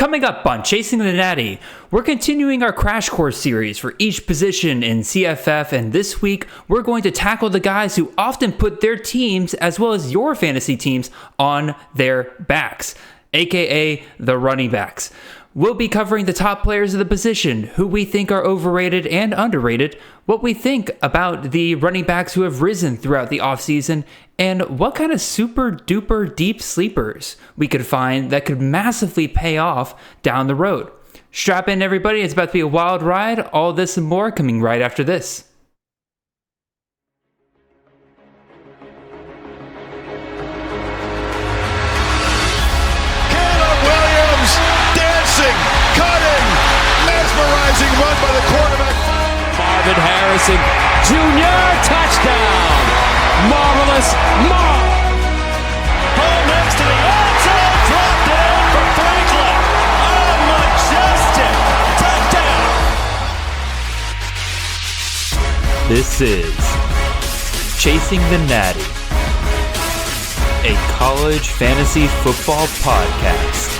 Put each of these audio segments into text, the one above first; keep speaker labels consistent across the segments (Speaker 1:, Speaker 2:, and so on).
Speaker 1: Coming up on Chasing the Natty, we're continuing our crash course series for each position in CFF, and this week we're going to tackle the guys who often put their teams, as well as your fantasy teams, on their backs, aka the running backs. We'll be covering the top players of the position, who we think are overrated and underrated, what we think about the running backs who have risen throughout the offseason, and what kind of super duper deep sleepers we could find that could massively pay off down the road. Strap in, everybody. It's about to be a wild ride. All this and more coming right after this.
Speaker 2: Cutting, mesmerizing run by the quarterback.
Speaker 3: Marvin Harrison Jr. touchdown. Marvelous
Speaker 2: Home next to the end zone, dropped it in for Franklin. Oh, majestic touchdown.
Speaker 1: This is Chasing the Natty, a college fantasy football podcast.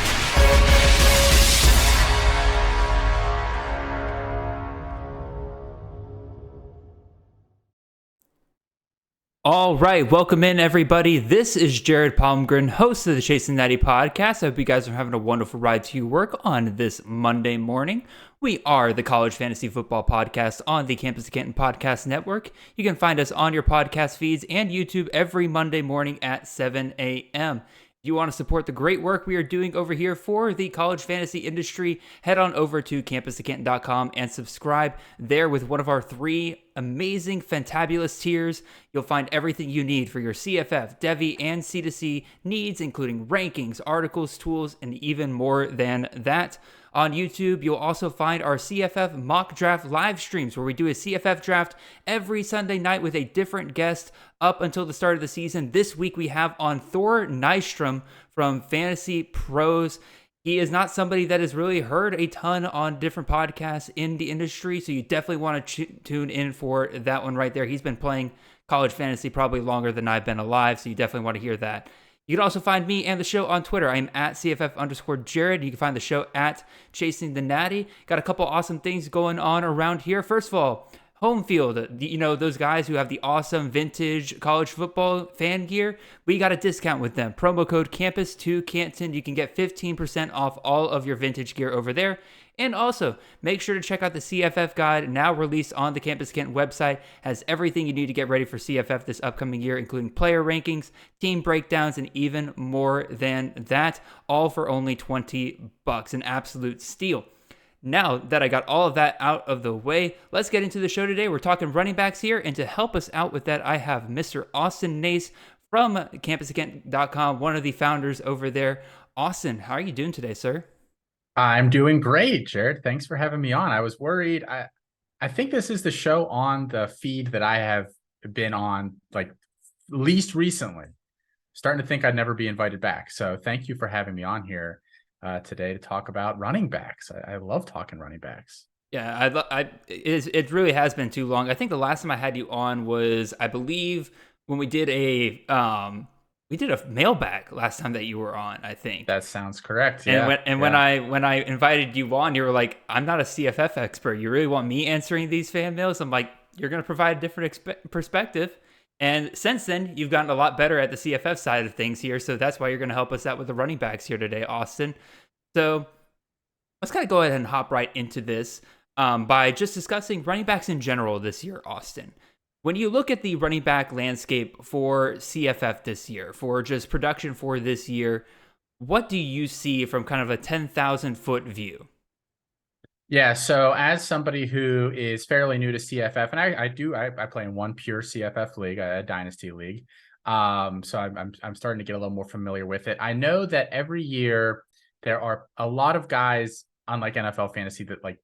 Speaker 1: All right, welcome in, everybody. This is Jared Palmgren, host of the Chasing Natty podcast. I hope you guys are having a wonderful ride to your work on this Monday morning. We are the College Fantasy Football Podcast on the Campus to Canton Podcast Network. You can find us on your podcast feeds and YouTube every Monday morning at 7 a.m. If you want to support the great work we are doing over here for the college fantasy industry, head on over to campus2canton.com and subscribe there with one of our 3 amazing, fantabulous tiers. You'll find everything you need for your CFF, Devi, and C2C needs, including rankings, articles, tools, and even more than that. On YouTube, you'll also find our CFF mock draft live streams where we do a CFF draft every Sunday night with a different guest up until the start of the season. This week we have on Thor Nystrom from Fantasy Pros. He is not somebody that has really heard a ton on different podcasts in the industry, so you definitely want to tune in for that one right there. He's been playing college fantasy probably longer than I've been alive, so you definitely want to hear that. You can also find me and the show on Twitter. I'm at CFF_Jared. You can find the show at Chasing the Natty. Got a couple awesome things going on around here. First of all, Home Field, you know, those guys who have the awesome vintage college football fan gear, we got a discount with them. Promo code Campus2Canton. You can get 15% off all of your vintage gear over there. And also, make sure to check out the CFF guide, now released on the Campus Canton website. Has everything you need to get ready for CFF this upcoming year, including player rankings, team breakdowns, and even more than that, all for only $20. An absolute steal. Now that I got all of that out of the way, let's get into the show today. We're talking running backs here, and to help us out with that, I have Mr. Austin Nace from campus2canton.com, one of the founders over there. Austin, how are you doing today, sir?
Speaker 4: I'm doing great, Jared. Thanks for having me on. I was worried. I think this is the show on the feed that I have been on like least recently. Starting to think I'd never be invited back. So thank you for having me on here today to talk about running backs. I love talking running backs.
Speaker 1: Yeah, it really has been too long. I think the last time I had you on was, I believe, when we did a mailbag last time that you were on, I think.
Speaker 4: That sounds correct.
Speaker 1: Yeah. When I invited you on, you were like, I'm not a CFF expert. You really want me answering these fan mails? I'm like, you're going to provide a different perspective. And since then, you've gotten a lot better at the CFF side of things here. So that's why you're going to help us out with the running backs here today, Austin. So let's kind of go ahead and hop right into this by just discussing running backs in general this year, Austin. When you look at the running back landscape for CFF this year, for just production for this year, what do you see from kind of a 10,000-foot view?
Speaker 4: Yeah, so as somebody who is fairly new to CFF, and I play in one pure CFF league, a dynasty league. So I'm starting to get a little more familiar with it. I know that every year there are a lot of guys, unlike NFL fantasy, that like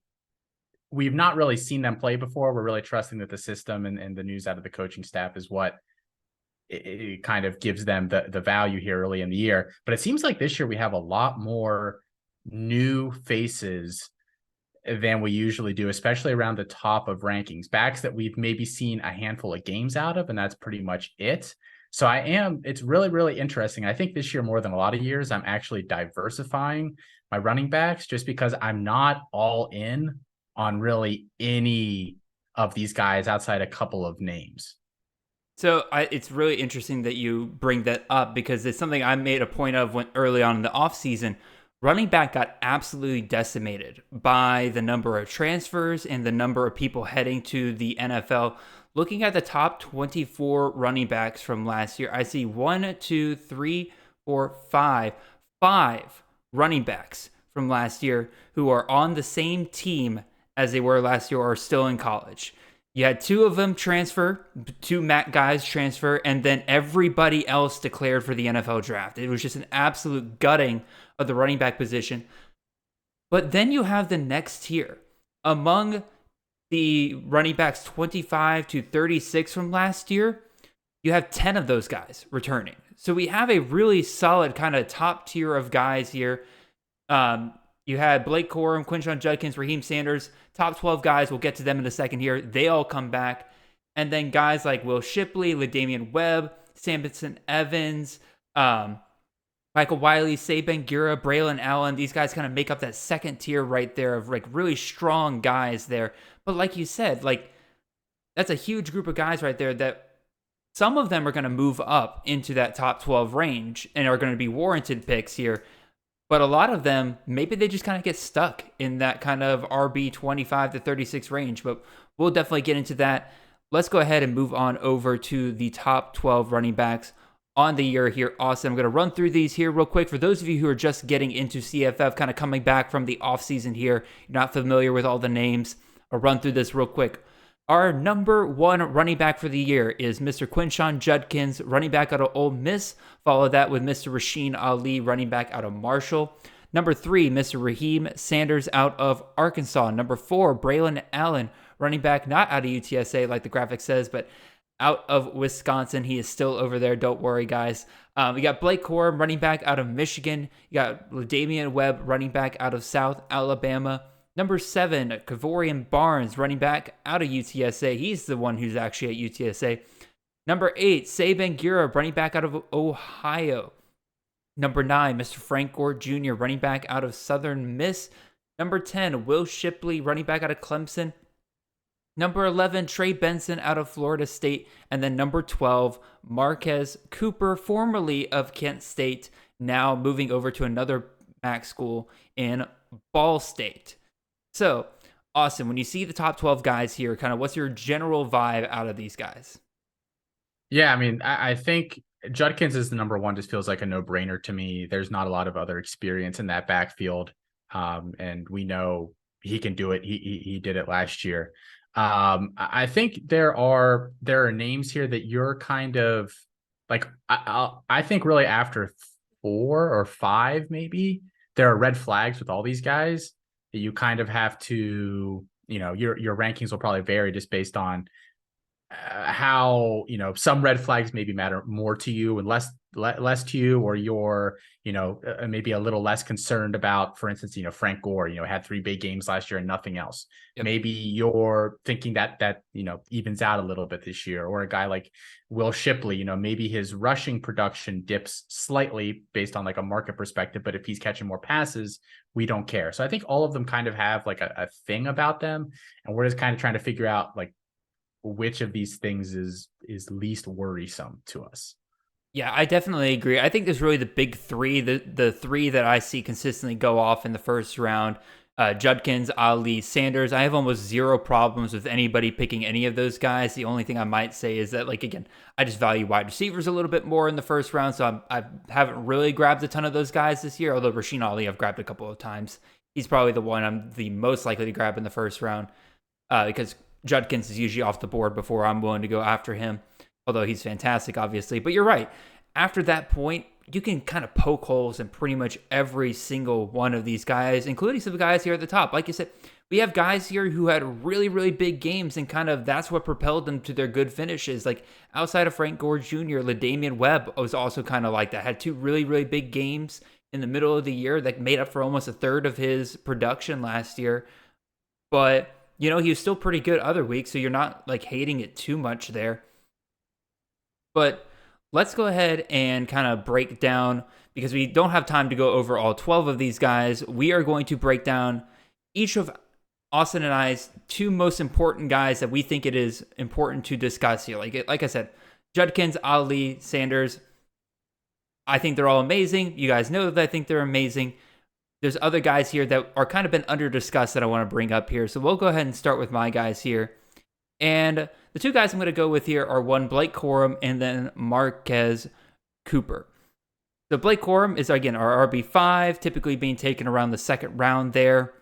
Speaker 4: we've not really seen them play before. We're really trusting that the system and the news out of the coaching staff is what it kind of gives them the value here early in the year. But it seems like this year we have a lot more new faces than we usually do, especially around the top of rankings. Backs that we've maybe seen a handful of games out of, and that's pretty much it. So it's really, really interesting. I think this year, more than a lot of years, I'm actually diversifying my running backs, just because I'm not all in on really any of these guys outside a couple of names.
Speaker 1: So it's really interesting that you bring that up because it's something I made a point of when early on in the offseason. Running back got absolutely decimated by the number of transfers and the number of people heading to the NFL. Looking at the top 24 running backs from last year, I see 1, 2, 3, 4, 5 running backs from last year who are on the same team as they were last year or are still in college. You had 2 of them transfer, 2 Mac guys transfer, and then everybody else declared for the NFL draft. It was just an absolute gutting of the running back position. But then you have the next tier. Among the running backs 25 to 36 from last year, you have 10 of those guys returning. So we have a really solid kind of top tier of guys here. You had Blake Corum, Quinshon Judkins, Raheem Sanders, top 12 guys. We'll get to them in a second here. They all come back. And then guys like Will Shipley, LaDamian Webb, Samson Evans, Michael Wiley, Saban Gura, Braylon Allen. These guys kind of make up that second tier right there of like really strong guys there. But like you said, like that's a huge group of guys right there that some of them are going to move up into that top 12 range and are going to be warranted picks here. But a lot of them, maybe they just kind of get stuck in that kind of RB 25 to 36 range. But we'll definitely get into that. Let's go ahead and move on over to the top 12 running backs on the year here. Austin, I'm going to run through these here real quick. For those of you who are just getting into CFF, kind of coming back from the offseason here, you're not familiar with all the names, I'll run through this real quick. Our number 1 running back for the year is Mr. Quinshon Judkins, running back out of Ole Miss. Follow that with Mr. Rasheen Ali, running back out of Marshall. Number 3, Mr. Raheem Sanders out of Arkansas. Number 4, Braylon Allen, running back not out of UTSA like the graphic says, but out of Wisconsin. He is still over there. Don't worry, guys. We got Blake Corum, running back out of Michigan. You got LaDamian Webb, running back out of South Alabama. Number 7, Kavorian Barnes, running back out of UTSA. He's the one who's actually at UTSA. Number 8, Saban Gura, running back out of Ohio. Number 9, Mr. Frank Gore Jr., running back out of Southern Miss. Number 10, Will Shipley, running back out of Clemson. Number 11, Trey Benson out of Florida State. And then number 12, Marquez Cooper, formerly of Kent State, now moving over to another MAC school in Ball State. So, Austin, when you see the top 12 guys here, kind of what's your general vibe out of these guys?
Speaker 4: Yeah, I mean, I think Judkins is the number 1, just feels like a no-brainer to me. There's not a lot of other experience in that backfield, and we know he can do it. He did it last year. I think there are names here that you're kind of like, I think really after 4 or 5, maybe, there are red flags with all these guys that you kind of have to, your rankings will probably vary just based on how, some red flags maybe matter more to you and less to you, or you're, maybe a little less concerned about, for instance, Frank Gore, had 3 big games last year and nothing else. Yep. Maybe you're thinking that evens out a little bit this year, or a guy like Will Shipley, maybe his rushing production dips slightly based on like a market perspective, but if he's catching more passes, we don't care. So I think all of them kind of have like a thing about them, and we're just kind of trying to figure out like which of these things is least worrisome to us.
Speaker 1: Yeah, I definitely agree. I think there's really the big 3, the 3 that I see consistently go off in the first round. Judkins, Ali, Sanders. I have almost 0 problems with anybody picking any of those guys. The only thing I might say is that, like, again, I just value wide receivers a little bit more in the first round, so I haven't really grabbed a ton of those guys this year, although Rasheen Ali I've grabbed a couple of times. He's probably the one I'm the most likely to grab in the first round because Judkins is usually off the board before I'm willing to go after him, although he's fantastic, obviously. But you're right. After that point, you can kind of poke holes in pretty much every single one of these guys, including some guys here at the top. Like you said, we have guys here who had really, really big games, and kind of that's what propelled them to their good finishes. Like outside of Frank Gore Jr., LaDamian Webb was also kind of like that. Had 2 really, really big games in the middle of the year that made up for almost a third of his production last year. But he was still pretty good other weeks, so you're not like hating it too much there. But let's go ahead and kind of break down because we don't have time to go over all 12 of these guys, we are going to break down each of Austin and I's 2 most important guys that we think it is important to discuss here. Like I said, Judkins, Ali, Sanders, I think they're all amazing. You guys know that I think they're amazing. There's other guys here that are kind of been under discussed that I want to bring up here. So we'll go ahead and start with my guys here. And the 2 guys I'm going to go with here are one Blake Corum and then Marquez Cooper. So Blake Corum is, again, our RB5, typically being taken around the second round there.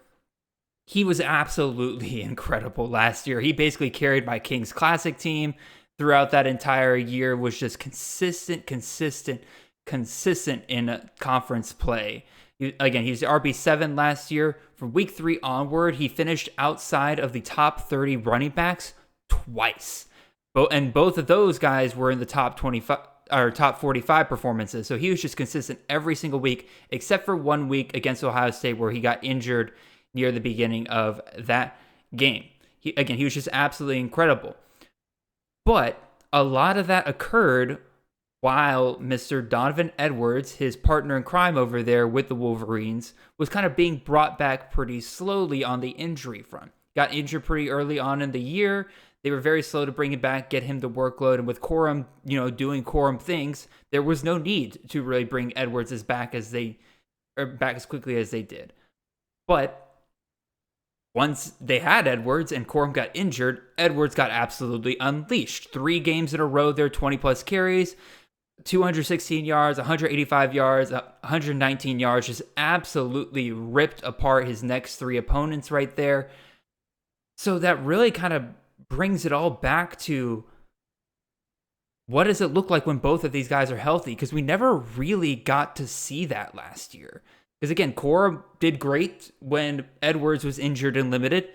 Speaker 1: He was absolutely incredible last year. He basically carried my Kings Classic team throughout that entire year, was just consistent in conference play. Again, he was RB7 last year. From week 3 onward, he finished outside of the top 30 running backs twice. And both of those guys were in the top 25 or top 45 performances. So he was just consistent every single week, except for 1 week against Ohio State where he got injured near the beginning of that game. He was just absolutely incredible. But a lot of that occurred while Mr. Donovan Edwards, his partner in crime over there with the Wolverines, was kind of being brought back pretty slowly on the injury front. Got injured pretty early on in the year. They were very slow to bring him back, get him the workload. And with Corum, doing Corum things, there was no need to really bring Edwards back as quickly as they did. But once they had Edwards and Corum got injured, Edwards got absolutely unleashed. 3 games in a row there, 20-plus carries, 216 yards, 185 yards, 119 yards, just absolutely ripped apart his next 3 opponents right there. So that really kind of brings it all back to what does it look like when both of these guys are healthy? Because we never really got to see that last year. Because again, Corum did great when Edwards was injured and limited.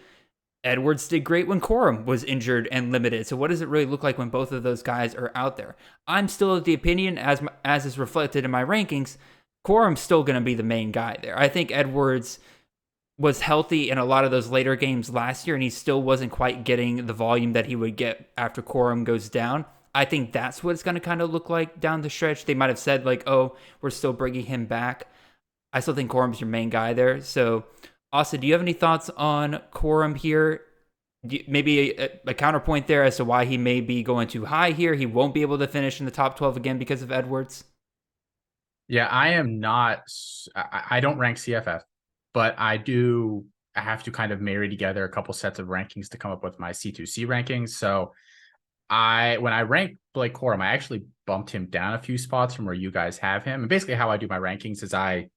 Speaker 1: Edwards did great when Corum was injured and limited. So what does it really look like when both of those guys are out there? I'm still of the opinion, as is reflected in my rankings, Corum's still going to be the main guy there. I think Edwards was healthy in a lot of those later games last year, and he still wasn't quite getting the volume that he would get after Corum goes down. I think that's what it's going to kind of look like down the stretch. They might have said, like, oh, we're still bringing him back. I still think Corum's your main guy there. So, Austin, do you have any thoughts on Corum here? Maybe a counterpoint there as to why he may be going too high here. He won't be able to finish in the top 12 again because of Edwards.
Speaker 4: Yeah, I am not. I don't rank CFF, but I have to kind of marry together a couple sets of rankings to come up with my C2C rankings. So when I rank Blake Corum, I actually bumped him down a few spots from where you guys have him. And basically how I do my rankings is I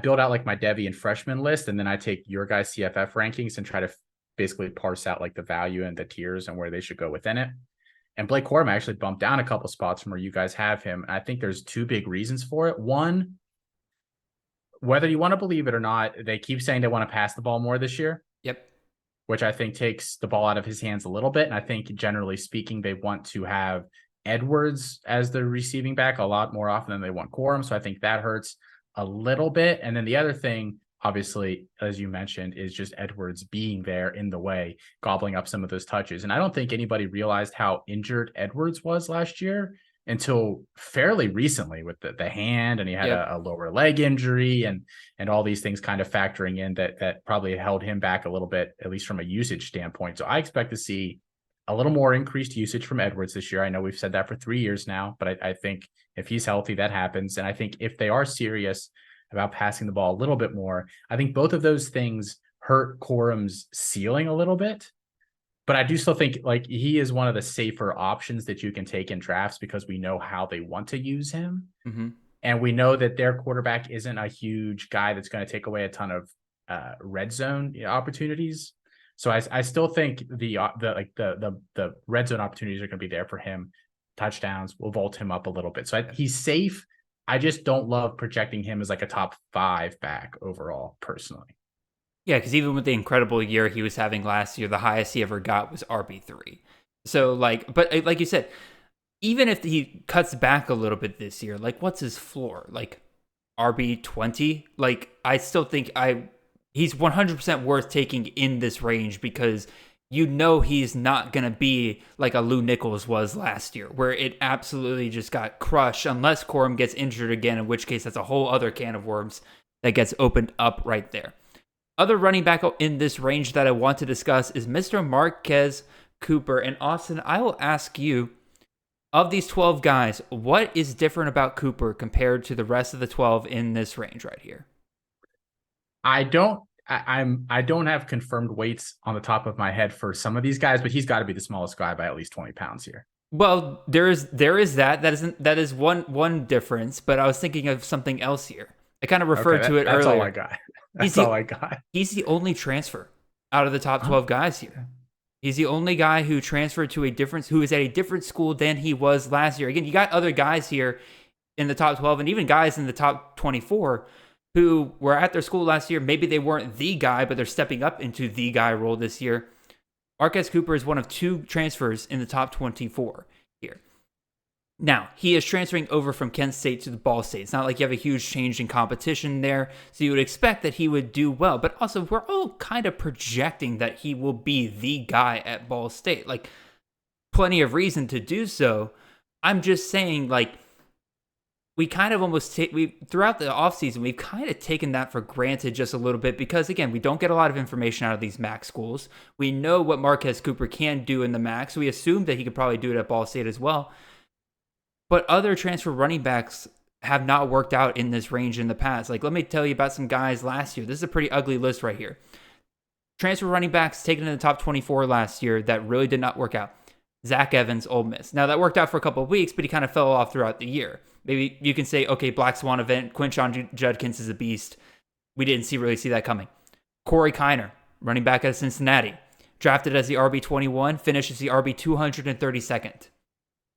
Speaker 4: build out like my Devy and freshman list, and then I take your guys' CFF rankings and try to basically parse out like the value and the tiers and where they should go within it. And Blake Corum actually bumped down a couple spots from where you guys have him. And I think there's 2 big reasons for it. One, whether you want to believe it or not, they keep saying they want to pass the ball more this year.
Speaker 1: Yep.
Speaker 4: Which I think takes the ball out of his hands a little bit. And I think generally speaking, they want to have Edwards as the receiving back a lot more often than they want Corum. So I think that hurts a little bit. And then the other thing, obviously, as you mentioned, is just Edwards being there in the way, gobbling up some of those touches. And I don't think anybody realized how injured Edwards was last year until fairly recently with the hand, and he had a lower leg injury and all these things kind of factoring in that probably held him back a little bit, at least from a usage standpoint. So I expect to see a little more increased usage from Edwards this year. I know we've said that for 3 years now, but I think if he's healthy, that happens. And I think if they are serious about passing the ball a little bit more, I think both of those things hurt Corum's ceiling a little bit. But I do still think like he is one of the safer options that you can take in drafts because we know how they want to use him. Mm-hmm. And we know that their quarterback isn't a huge guy that's going to take away a ton of red zone opportunities. So I still think the red zone opportunities are going to be there for him. Touchdowns will vault him up a little bit. So he's safe. I just don't love projecting him as like a top 5 back overall, personally.
Speaker 1: Yeah, because even with the incredible year he was having last year, the highest he ever got was RB3. So, but like you said, even if he cuts back a little bit this year, like, what's his floor? Like, RB20? Like, I still think he's 100% worth taking in this range because you know he's not going to be like a Lou Nichols was last year, where it absolutely just got crushed unless Corum gets injured again, in which case that's a whole other can of worms that gets opened up right there. Other running back in this range that I want to discuss is Mr. Marquez Cooper. And Austin, I will ask you, of these 12 guys, what is different about Cooper compared to the rest of the 12 in this range right here?
Speaker 4: I don't have confirmed weights on the top of my head for some of these guys, but he's got to be the smallest guy by at least 20 pounds here.
Speaker 1: Well, there is that is one difference, but I was thinking of something else here. I kind of referred to it earlier.
Speaker 4: That's all I got. That's all I got.
Speaker 1: He's the only transfer out of the top 12 guys here. He's the only guy who transferred to who is at a different school than he was last year. Again, you got other guys here in the top 12 and even guys in the top 24 who were at their school last year. Maybe they weren't the guy, but they're stepping up into the guy role this year. Marquez Cooper is one of 2 transfers in the top 24 here. Now, he is transferring over from Kent State to the Ball State. It's not like you have a huge change in competition there, so you would expect that he would do well. But also, we're all kind of projecting that he will be the guy at Ball State. Like, plenty of reason to do so. I'm just saying, like, we kind of almost throughout the offseason, we've kind of taken that for granted just a little bit because, again, we don't get a lot of information out of these MAC schools. We know what Marquez Cooper can do in the MAC, so we assume that he could probably do it at Ball State as well. But other transfer running backs have not worked out in this range in the past. Like, let me tell you about some guys last year. This is a pretty ugly list right here. Transfer running backs taken in the top 24 last year that really did not work out. Zach Evans, Ole Miss. Now, that worked out for a couple of weeks, but he kind of fell off throughout the year. Maybe you can say, okay, Black Swan event, Quinshon Judkins is a beast. We didn't really see that coming. Corey Kiner, running back out of Cincinnati. Drafted as the RB21, finishes the RB 232nd.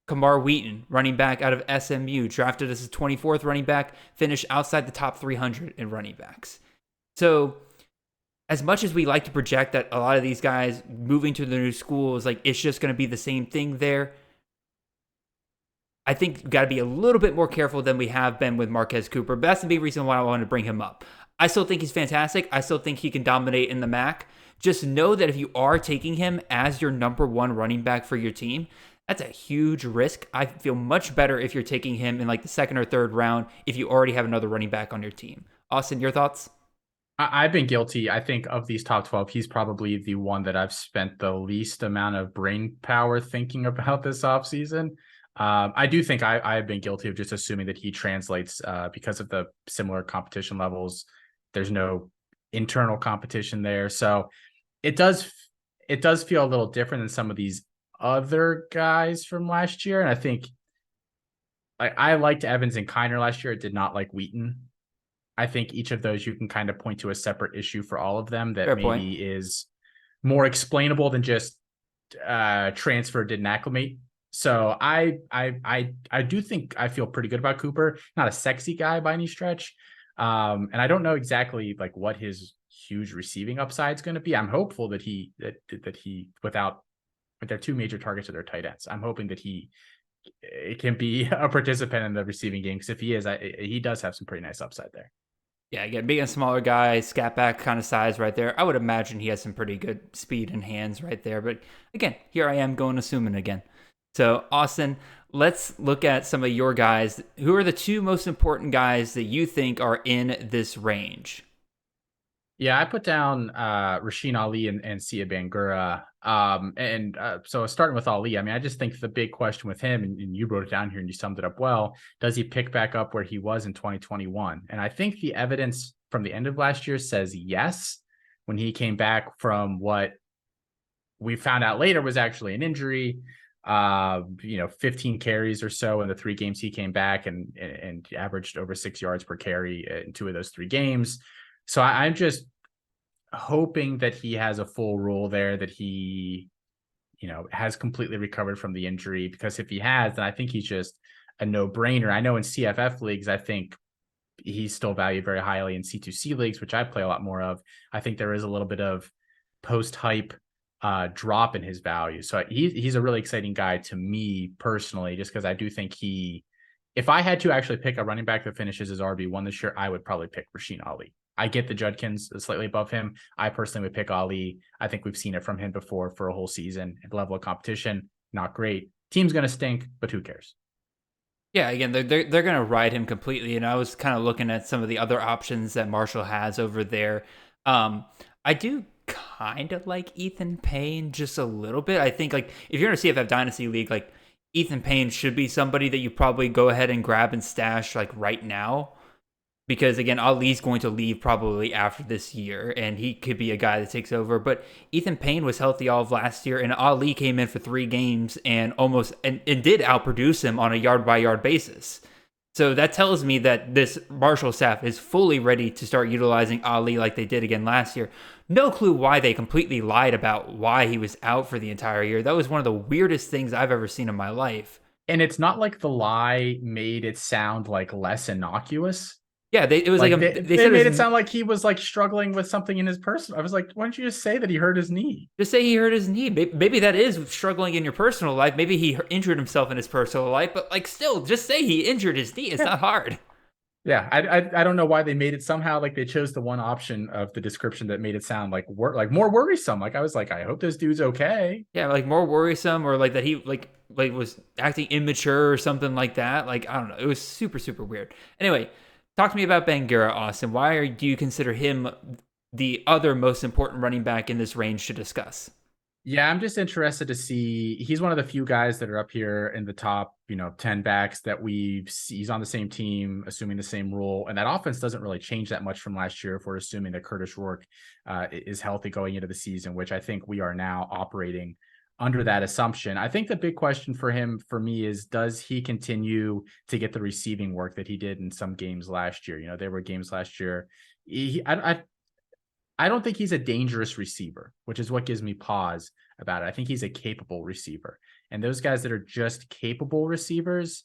Speaker 1: Kamar Wheaton, running back out of SMU, drafted as the 24th running back, finished outside the top 300 in running backs. So, as much as we like to project that a lot of these guys moving to the new schools, like it's just going to be the same thing there, I think we've got to be a little bit more careful than we have been with Marquez Cooper. But that's the big reason why I wanted to bring him up. I still think he's fantastic. I still think he can dominate in the MAC. Just know that if you are taking him as your number 1 running back for your team, that's a huge risk. I feel much better if you're taking him in like the 2nd or 3rd round if you already have another running back on your team. Austin, your thoughts?
Speaker 4: I've been guilty. I think of these top 12, he's probably the one that I've spent the least amount of brain power thinking about this offseason. I do think I've been guilty of just assuming that he translates because of the similar competition levels. There's no internal competition there. So it does feel a little different than some of these other guys from last year. And I think I liked Evans and Kiner last year. I did not like Wheaton. I think each of those you can kind of point to a separate issue for all of them that
Speaker 1: Fair
Speaker 4: maybe
Speaker 1: point.
Speaker 4: is more explainable than just transfer didn't acclimate. So I do think I feel pretty good about Cooper. Not a sexy guy by any stretch. And I don't know exactly like what his huge receiving upside is going to be. I'm hopeful that he with their 2 major targets of their tight ends, I'm hoping that it can be a participant in the receiving game. Because if he is, he does have some pretty nice upside there.
Speaker 1: Yeah, again, being a smaller guy, scat back kind of size right there, I would imagine he has some pretty good speed and hands right there. But again, here I am going assuming again. So, Austin, let's look at some of your guys. Who are the 2 most important guys that you think are in this range?
Speaker 4: Yeah, I put down Rasheen Ali and Sia Bangura. So starting with Ali, I mean, I just think the big question with him, and you wrote it down here and you summed it up well, does he pick back up where he was in 2021? And I think the evidence from the end of last year says yes, when he came back from what we found out later was actually an injury. 15 carries or so in the 3 games he came back and averaged over 6 yards per carry in 2 of those 3 games. So I'm just hoping that he has a full role there, that he, has completely recovered from the injury, because if he has, then I think he's just a no-brainer. I know in CFF leagues, I think he's still valued very highly in C2C leagues, which I play a lot more of. I think there is a little bit of post-hype drop in his value. So he's a really exciting guy to me personally, just because I do think if I had to actually pick a running back that finishes as RB1 this year, I would probably pick Rasheen Ali. I get the Judkins slightly above him. I personally would pick Ali. I think we've seen it from him before for a whole season. At the level of competition, not great. Team's going to stink, but who cares?
Speaker 1: Yeah, again, they're going to ride him completely. And I was kind of looking at some of the other options that Marshall has over there. I do kind of like Ethan Payne just a little bit. I think like if you're in a CFF Dynasty League, like Ethan Payne should be somebody that you probably go ahead and grab and stash like right now. Because again, Ali's going to leave probably after this year, and he could be a guy that takes over. But Ethan Payne was healthy all of last year, and Ali came in for 3 games and almost and did outproduce him on a yard by yard basis. So that tells me that this Marshall staff is fully ready to start utilizing Ali like they did again last year. No clue why they completely lied about why he was out for the entire year. That was one of the weirdest things I've ever seen in my life.
Speaker 4: And it's not like the lie made it sound like less innocuous.
Speaker 1: Yeah, it was like
Speaker 4: they made it sound like he was like struggling with something in his personal. I was like, why don't you just say that he hurt his knee?
Speaker 1: Just say he hurt his knee. Maybe that is struggling in your personal life. Maybe he injured himself in his personal life, but like still, just say he injured his knee. It's not hard.
Speaker 4: Yeah, I don't know why they made it somehow like they chose the one option of the description that made it sound like more worrisome. Like I was like, I hope this dude's okay.
Speaker 1: Yeah, like more worrisome, or like that he like was acting immature or something like that. Like I don't know. It was super weird. Anyway. Talk to me about Bangura, Austin. Why do you consider him the other most important running back in this range to discuss?
Speaker 4: Yeah, I'm just interested to see. He's one of the few guys that are up here in the top, 10 backs that he's on the same team, assuming the same rule. And that offense doesn't really change that much from last year if we're assuming that Curtis Rourke is healthy going into the season, which I think we are now operating under that assumption. I think the big question for me is, does he continue to get the receiving work that he did in some games last year? There were games last year. I don't think he's a dangerous receiver, which is what gives me pause about it. I think he's a capable receiver. And those guys that are just capable receivers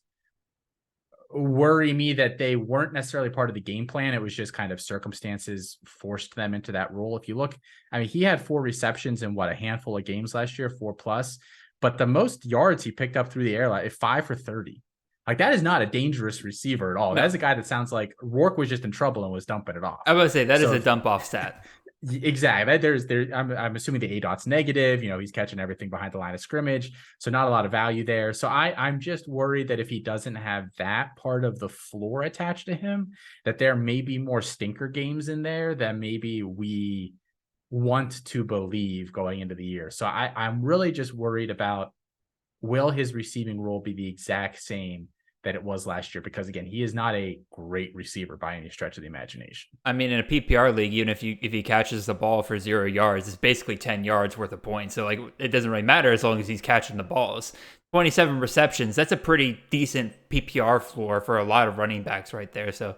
Speaker 4: worry me that they weren't necessarily part of the game plan. It was just kind of circumstances forced them into that role. If you look, I mean, he had 4 receptions in a handful of games last year, 4+, but the most yards he picked up through the air, like 5 for 30. Like that is not a dangerous receiver at all. No. That is a guy that sounds like Rourke was just in trouble and was dumping it off.
Speaker 1: I would say that is a dump off stat.
Speaker 4: Exactly. I'm assuming the ADOT's negative. He's catching everything behind the line of scrimmage, so not a lot of value there. So I'm just worried that if he doesn't have that part of the floor attached to him, that there may be more stinker games in there that maybe we want to believe going into the year. So I'm really just worried about, will his receiving role be the exact same that it was last year? Because again, he is not a great receiver by any stretch of the imagination.
Speaker 1: I mean, in a PPR league, even if he catches the ball for 0 yards, it's basically 10 yards worth of points. So like, it doesn't really matter as long as he's catching the balls. 27 receptions, that's a pretty decent PPR floor for a lot of running backs right there. So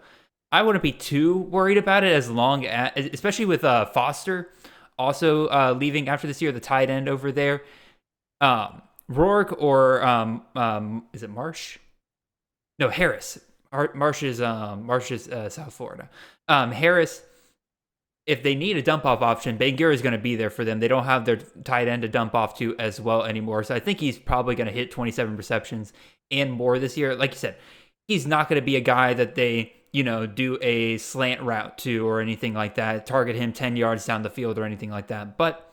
Speaker 1: I wouldn't be too worried about it, as long as, especially with Foster also leaving after this year, the tight end over there. Rourke or is it Marsh? No, Harris. Marsh is South Florida. Harris, if they need a dump off option, Bangura is going to be there for them. They don't have their tight end to dump off to as well anymore. So I think he's probably going to hit 27 receptions and more this year. Like you said, he's not going to be a guy that they, do a slant route to or anything like that, target him 10 yards down the field or anything like that. But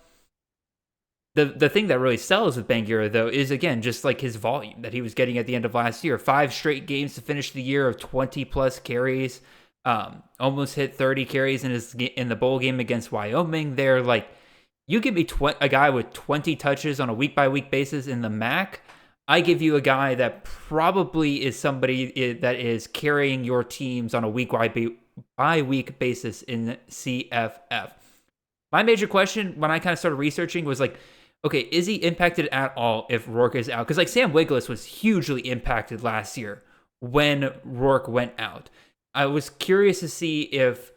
Speaker 1: the thing that really sells with Bangura, though, is, again, just like his volume that he was getting at the end of last year. 5 straight games to finish the year of 20-plus carries. Almost hit 30 carries in the bowl game against Wyoming. They're like, you give me a guy with 20 touches on a week-by-week basis in the MAC, I give you a guy that probably is somebody that is carrying your teams on a week-by-week basis in CFF. My major question when I kind of started researching was like, okay, is he impacted at all if Rourke is out? Because like Sam Wiggless was hugely impacted last year when Rourke went out. I was curious to see if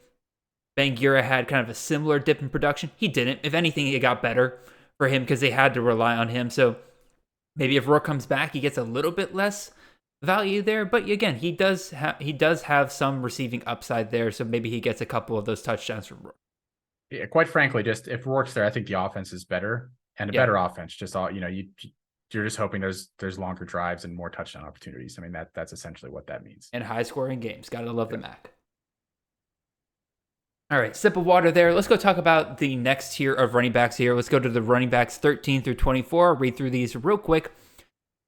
Speaker 1: Bangura had kind of a similar dip in production. He didn't. If anything, it got better for him because they had to rely on him. So maybe if Rourke comes back, he gets a little bit less value there. But again, he does have some receiving upside there. So maybe he gets a couple of those touchdowns from Rourke.
Speaker 4: Yeah, quite frankly, just if Rourke's there, I think the offense is better. And a better offense, just all you're just hoping there's longer drives and more touchdown opportunities. I mean, that's essentially what that means.
Speaker 1: And high scoring games. Gotta love the MAC. All right, sip of water there. Let's go talk about the next tier of running backs here. Let's go to the running backs 13 through 24. I'll read through these real quick.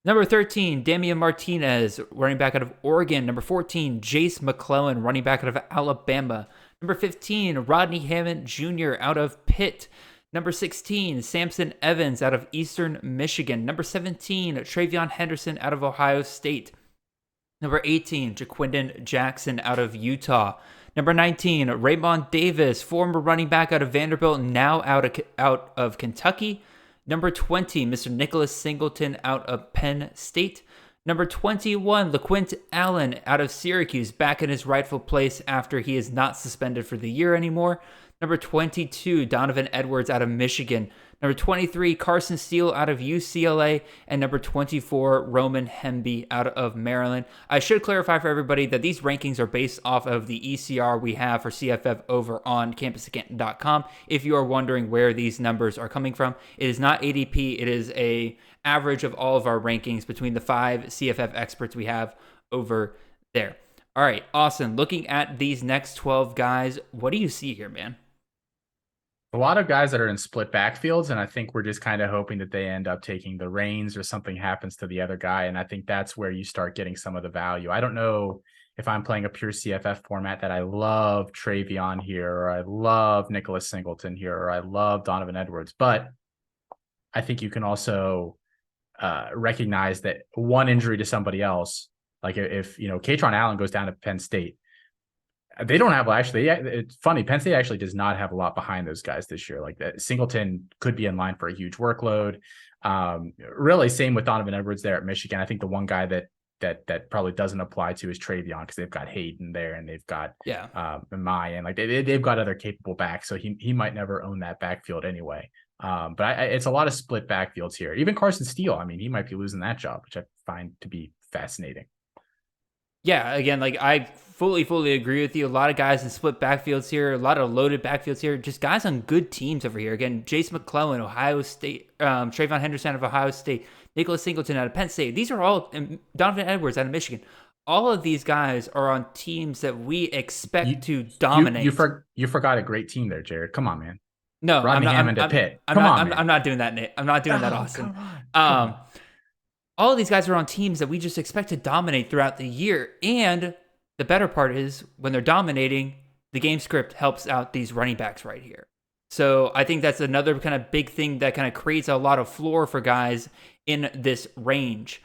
Speaker 1: Number 13, Damian Martinez, running back out of Oregon. Number 14, Jace McClellan, running back out of Alabama. Number 15, Rodney Hammond Jr. out of Pitt. Number 16, Samson Evans out of Eastern Michigan. Number 17, Travion Henderson out of Ohio State. Number 18, Jaquindon Jackson out of Utah. Number 19, Raymond Davis, former running back out of Vanderbilt, now out of Kentucky. Number 20, Mr. Nicholas Singleton out of Penn State. Number 21, LaQuint Allen out of Syracuse, back in his rightful place after he is not suspended for the year anymore. Number 22, Donovan Edwards out of Michigan. Number 23, Carson Steele out of UCLA. And number 24, Roman Hemby out of Maryland. I should clarify for everybody that these rankings are based off of the ECR we have for CFF over on campuscanton.com. If you are wondering where these numbers are coming from, it is not ADP. It is a average of all of our rankings between the 5 CFF experts we have over there. All right, Austin, looking at these next 12 guys, what do you see here, man?
Speaker 4: A lot of guys that are in split backfields, and I think we're just kind of hoping that they end up taking the reins or something happens to the other guy, and I think that's where you start getting some of the value. I don't know if I'm playing a pure CFF format that I love Travion here, or I love Nicholas Singleton here, or I love Donovan Edwards, but I think you can also recognize that one injury to somebody else, like if Katron Allen goes down to Penn State, they don't have it's funny. Penn State actually does not have a lot behind those guys this year. Like that, Singleton could be in line for a huge workload. Really, same with Donovan Edwards there at Michigan. I think the one guy that probably doesn't apply to is Travion because they've got Hayden there and they've got Mai, and like they've got other capable backs, so he might never own that backfield anyway. But it's a lot of split backfields here. Even Carson Steele, I mean, he might be losing that job, which I find to be fascinating.
Speaker 1: Yeah, again, like I fully agree with you. A lot of guys in split backfields here, a lot of loaded backfields here, just guys on good teams over here. Again, Jace McClellan, Ohio State, Travion Henderson of Ohio State, Nicholas Singleton out of Penn State. These are all, Donovan Edwards out of Michigan. All of these guys are on teams that we expect to dominate.
Speaker 4: You forgot a great team there, Jared. Come on, man.
Speaker 1: No,
Speaker 4: Rodney Hammond at Pitt.
Speaker 1: I'm not doing that, Nate. I'm not doing that, Austin. All of these guys are on teams that we just expect to dominate throughout the year. And the better part is when they're dominating, the game script helps out these running backs right here. So I think that's another kind of big thing that kind of creates a lot of floor for guys in this range.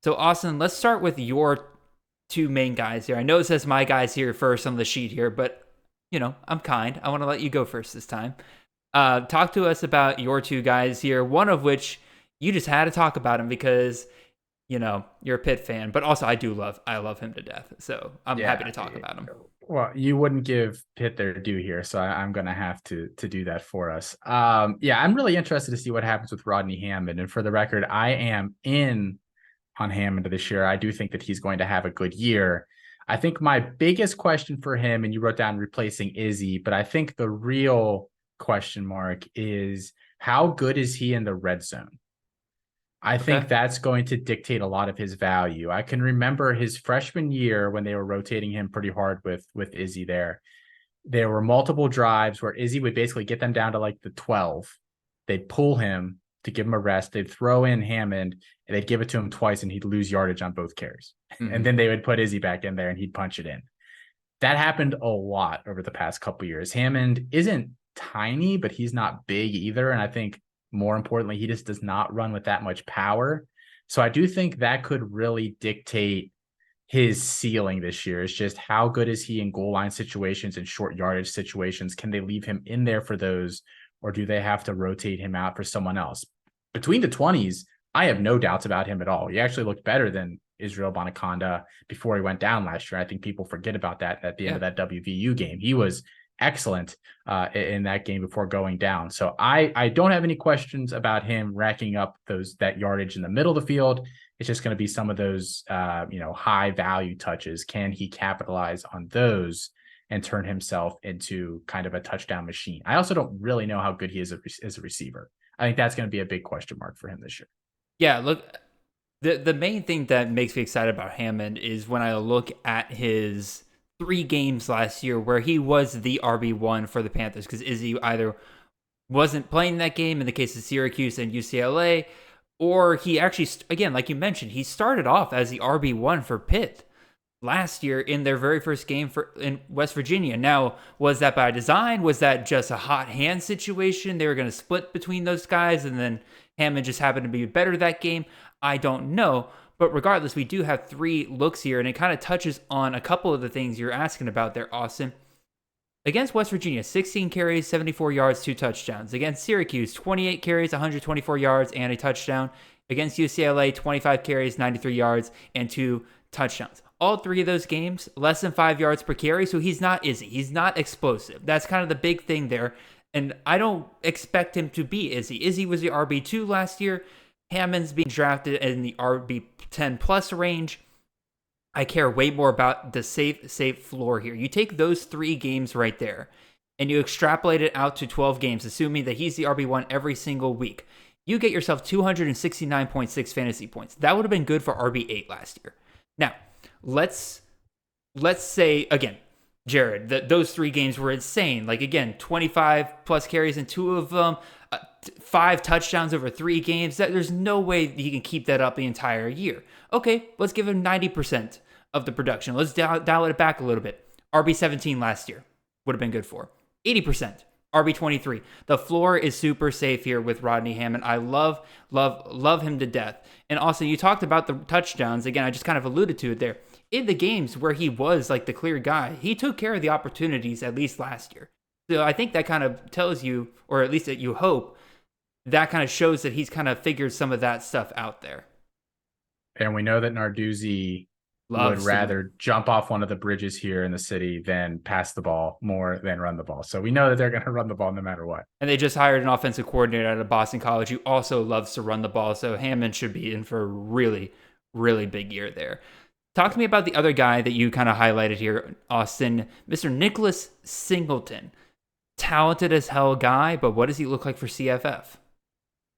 Speaker 1: So Austin, let's start with your 2 main guys here. I know it says my guys here first on the sheet here, but I'm kind. I want to let you go first this time. Talk to us about your 2 guys here, one of which you just had to talk about him because, you're a Pitt fan, but also I love him to death. So I'm happy to talk about him.
Speaker 4: Well, you wouldn't give Pitt their due here, so I'm going to have to do that for us. I'm really interested to see what happens with Rodney Hammond. And for the record, I am in on Hammond this year. I do think that he's going to have a good year. I think my biggest question for him, and you wrote down replacing Izzy, but I think the real question mark is how good is he in the red zone? I think that's going to dictate a lot of his value. I can remember his freshman year when they were rotating him pretty hard with Izzy there. There were multiple drives where Izzy would basically get them down to like the 12. They'd pull him to give him a rest. They'd throw in Hammond and they'd give it to him twice and he'd lose yardage on both carries. Mm-hmm. And then they would put Izzy back in there and he'd punch it in. That happened a lot over the past couple of years. Hammond isn't tiny, but he's not big either. And I think more importantly, he just does not run with that much power. So I do think that could really dictate his ceiling this year. Is just how good is he in goal line situations and short yardage situations? Can they leave him in there for those, or do they have to rotate him out for someone else? Between the 20s, I have no doubts about him at all. He actually looked better than Israel Bonaconda before he went down last year. I think people forget about that at the end of that WVU game. He was excellent in that game before going down. So I don't have any questions about him racking up that yardage in the middle of the field. It's just going to be some of those high value touches. Can he capitalize on those and turn himself into kind of a touchdown machine? I also don't really know how good he is as a receiver. I think that's going to be a big question mark for him this year.
Speaker 1: Yeah, look, the main thing that makes me excited about Hammond is when I look at his 3 games last year where he was the RB1 for the Panthers because Izzy either wasn't playing that game in the case of Syracuse and UCLA, or he actually, again, like you mentioned, he started off as the RB1 for Pitt last year in their very first game in West Virginia. Now, was that by design? Was that just a hot hand situation? They were going to split between those guys, and then Hammond just happened to be better that game? I don't know. But regardless, we do have 3 looks here, and it kind of touches on a couple of the things you're asking about there, Austin. Against West Virginia, 16 carries, 74 yards, 2 touchdowns. Against Syracuse, 28 carries, 124 yards, and a touchdown. Against UCLA, 25 carries, 93 yards, and 2 touchdowns. All 3 of those games, less than 5 yards per carry, so he's not Izzy. He's not explosive. That's kind of the big thing there, and I don't expect him to be Izzy. Izzy was the RB2 last year. Hammond's being drafted in the RB10 plus range. I care way more about the safe floor here. You take those 3 games right there and you extrapolate it out to 12 games, assuming that he's the RB1 every single week. You get yourself 269.6 fantasy points. That would have been good for RB8 last year. Now, let's say, again, Jared, those 3 games were insane. Like, again, 25 plus carries in 2 of them, 5 touchdowns over 3 games. There's no way he can keep that up the entire year. Okay, let's give him 90% of the production. Let's dial it back a little bit. RB17 last year would have been good for 80%. RB23. The floor is super safe here with Rodney Hammond. I love him to death. And Austin, you talked about the touchdowns. Again, I just kind of alluded to it there. In the games where he was like the clear guy, he took care of the opportunities at least last year. So I think that kind of tells you, or at least that you hope, that kind of shows that he's kind of figured some of that stuff out there.
Speaker 4: And we know that Narduzzi would rather jump off one of the bridges here in the city than pass the ball more than run the ball. So we know that they're going to run the ball no matter what.
Speaker 1: And they just hired an offensive coordinator out of Boston College who also loves to run the ball. So Hammond should be in for a really, really big year there. Talk to me about the other guy that you kind of highlighted here, Austin, Mr. Nicholas Singleton. Talented as hell guy, but what does he look like for CFF?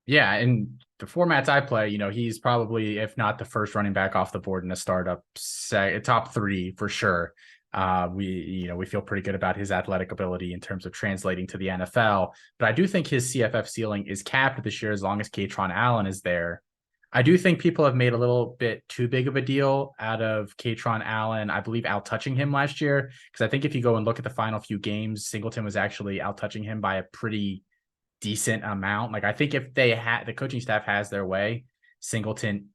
Speaker 4: Yeah, in the formats I play, he's probably, if not the first running back off the board in a startup, top 3 for sure. We feel pretty good about his athletic ability in terms of translating to the NFL. But I do think his CFF ceiling is capped this year as long as Kaytron Allen is there. I do think people have made a little bit too big of a deal out of Kaytron Allen, I believe, out-touching him last year. Because I think if you go and look at the final few games, Singleton was actually out-touching him by a pretty decent amount. Like, I think if the coaching staff has their way, Singleton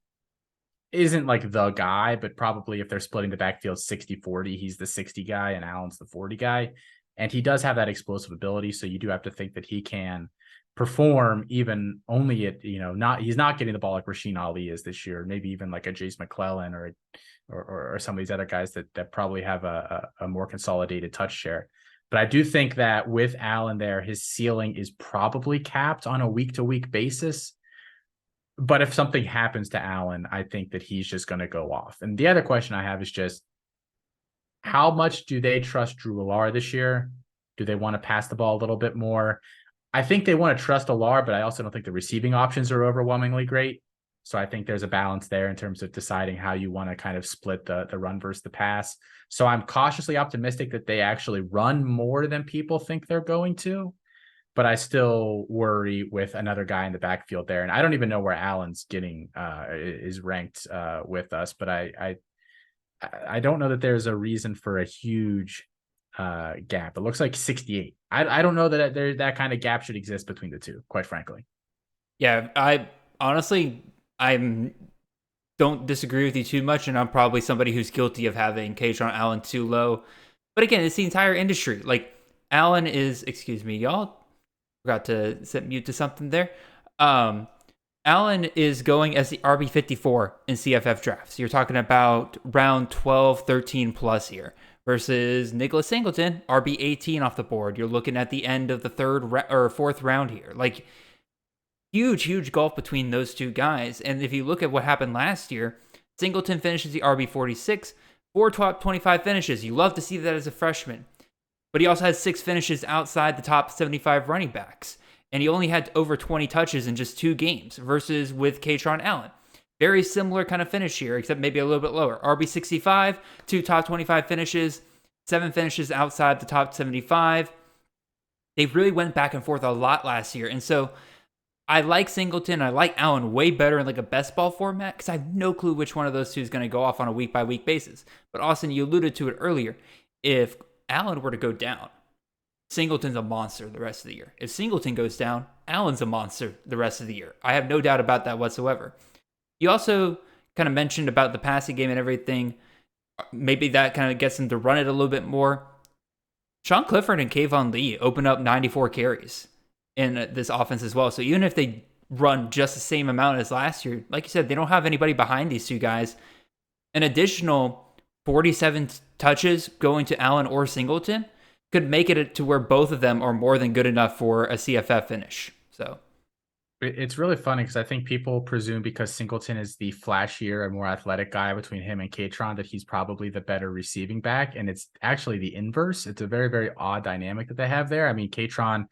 Speaker 4: isn't like the guy, but probably if they're splitting the backfield 60-40, he's the 60 guy and Allen's the 40 guy. And he does have that explosive ability. So you do have to think that he can perform even only at, he's not getting the ball like Rasheen Ali is this year, maybe even like a Jace McClellan or some of these other guys that probably have a more consolidated touch share. But I do think that with Allen there, his ceiling is probably capped on a week-to-week basis. But if something happens to Allen, I think that he's just going to go off. And the other question I have is just, how much do they trust Drew Allar this year? Do they want to pass the ball a little bit more? I think they want to trust Allar, but I also don't think the receiving options are overwhelmingly great. So I think there's a balance there in terms of deciding how you want to kind of split the run versus the pass. So I'm cautiously optimistic that they actually run more than people think they're going to, but I still worry with another guy in the backfield there. And I don't even know where Allen's is ranked with us, but I don't know that there's a reason for a huge gap. It looks like 68. I don't know that that kind of gap should exist between the two, quite frankly.
Speaker 1: Yeah, I honestly, don't disagree with you too much, and I'm probably somebody who's guilty of having Kaytron Allen too low. But again, it's the entire industry. Like, Allen is, excuse me, y'all, forgot to set mute to something there. Allen is going as the RB54 in CFF drafts. You're talking about round 12, 13 plus here versus Nicholas Singleton, RB18 off the board. You're looking at the end of the fourth round here. Like, huge gulf between those two guys. And if you look at what happened last year, Singleton finishes the RB46, 4 top 25 finishes. You love to see that as a freshman. But he also has 6 finishes outside the top 75 running backs. And he only had over 20 touches in just 2 games versus with Kaytron Allen. Very similar kind of finish here, except maybe a little bit lower. RB65, 2 top 25 finishes, 7 finishes outside the top 75. They really went back and forth a lot last year. And so I like Singleton. I like Allen way better in like a best ball format because I have no clue which one of those two is going to go off on a week-by-week basis. But Austin, you alluded to it earlier. If Allen were to go down, Singleton's a monster the rest of the year. If Singleton goes down, Allen's a monster the rest of the year. I have no doubt about that whatsoever. You also kind of mentioned about the passing game and everything. Maybe that kind of gets them to run it a little bit more. Sean Clifford and Kayvon Lee open up 94 carries in this offense as well. So even if they run just the same amount as last year, like you said, they don't have anybody behind these two guys. An additional 47 touches going to Allen or Singleton could make it to where both of them are more than good enough for a CFF finish. So
Speaker 4: it's really funny because I think people presume because Singleton is the flashier and more athletic guy between him and Katron that he's probably the better receiving back. And it's actually the inverse. It's a very, very odd dynamic that they have there. I mean, Katron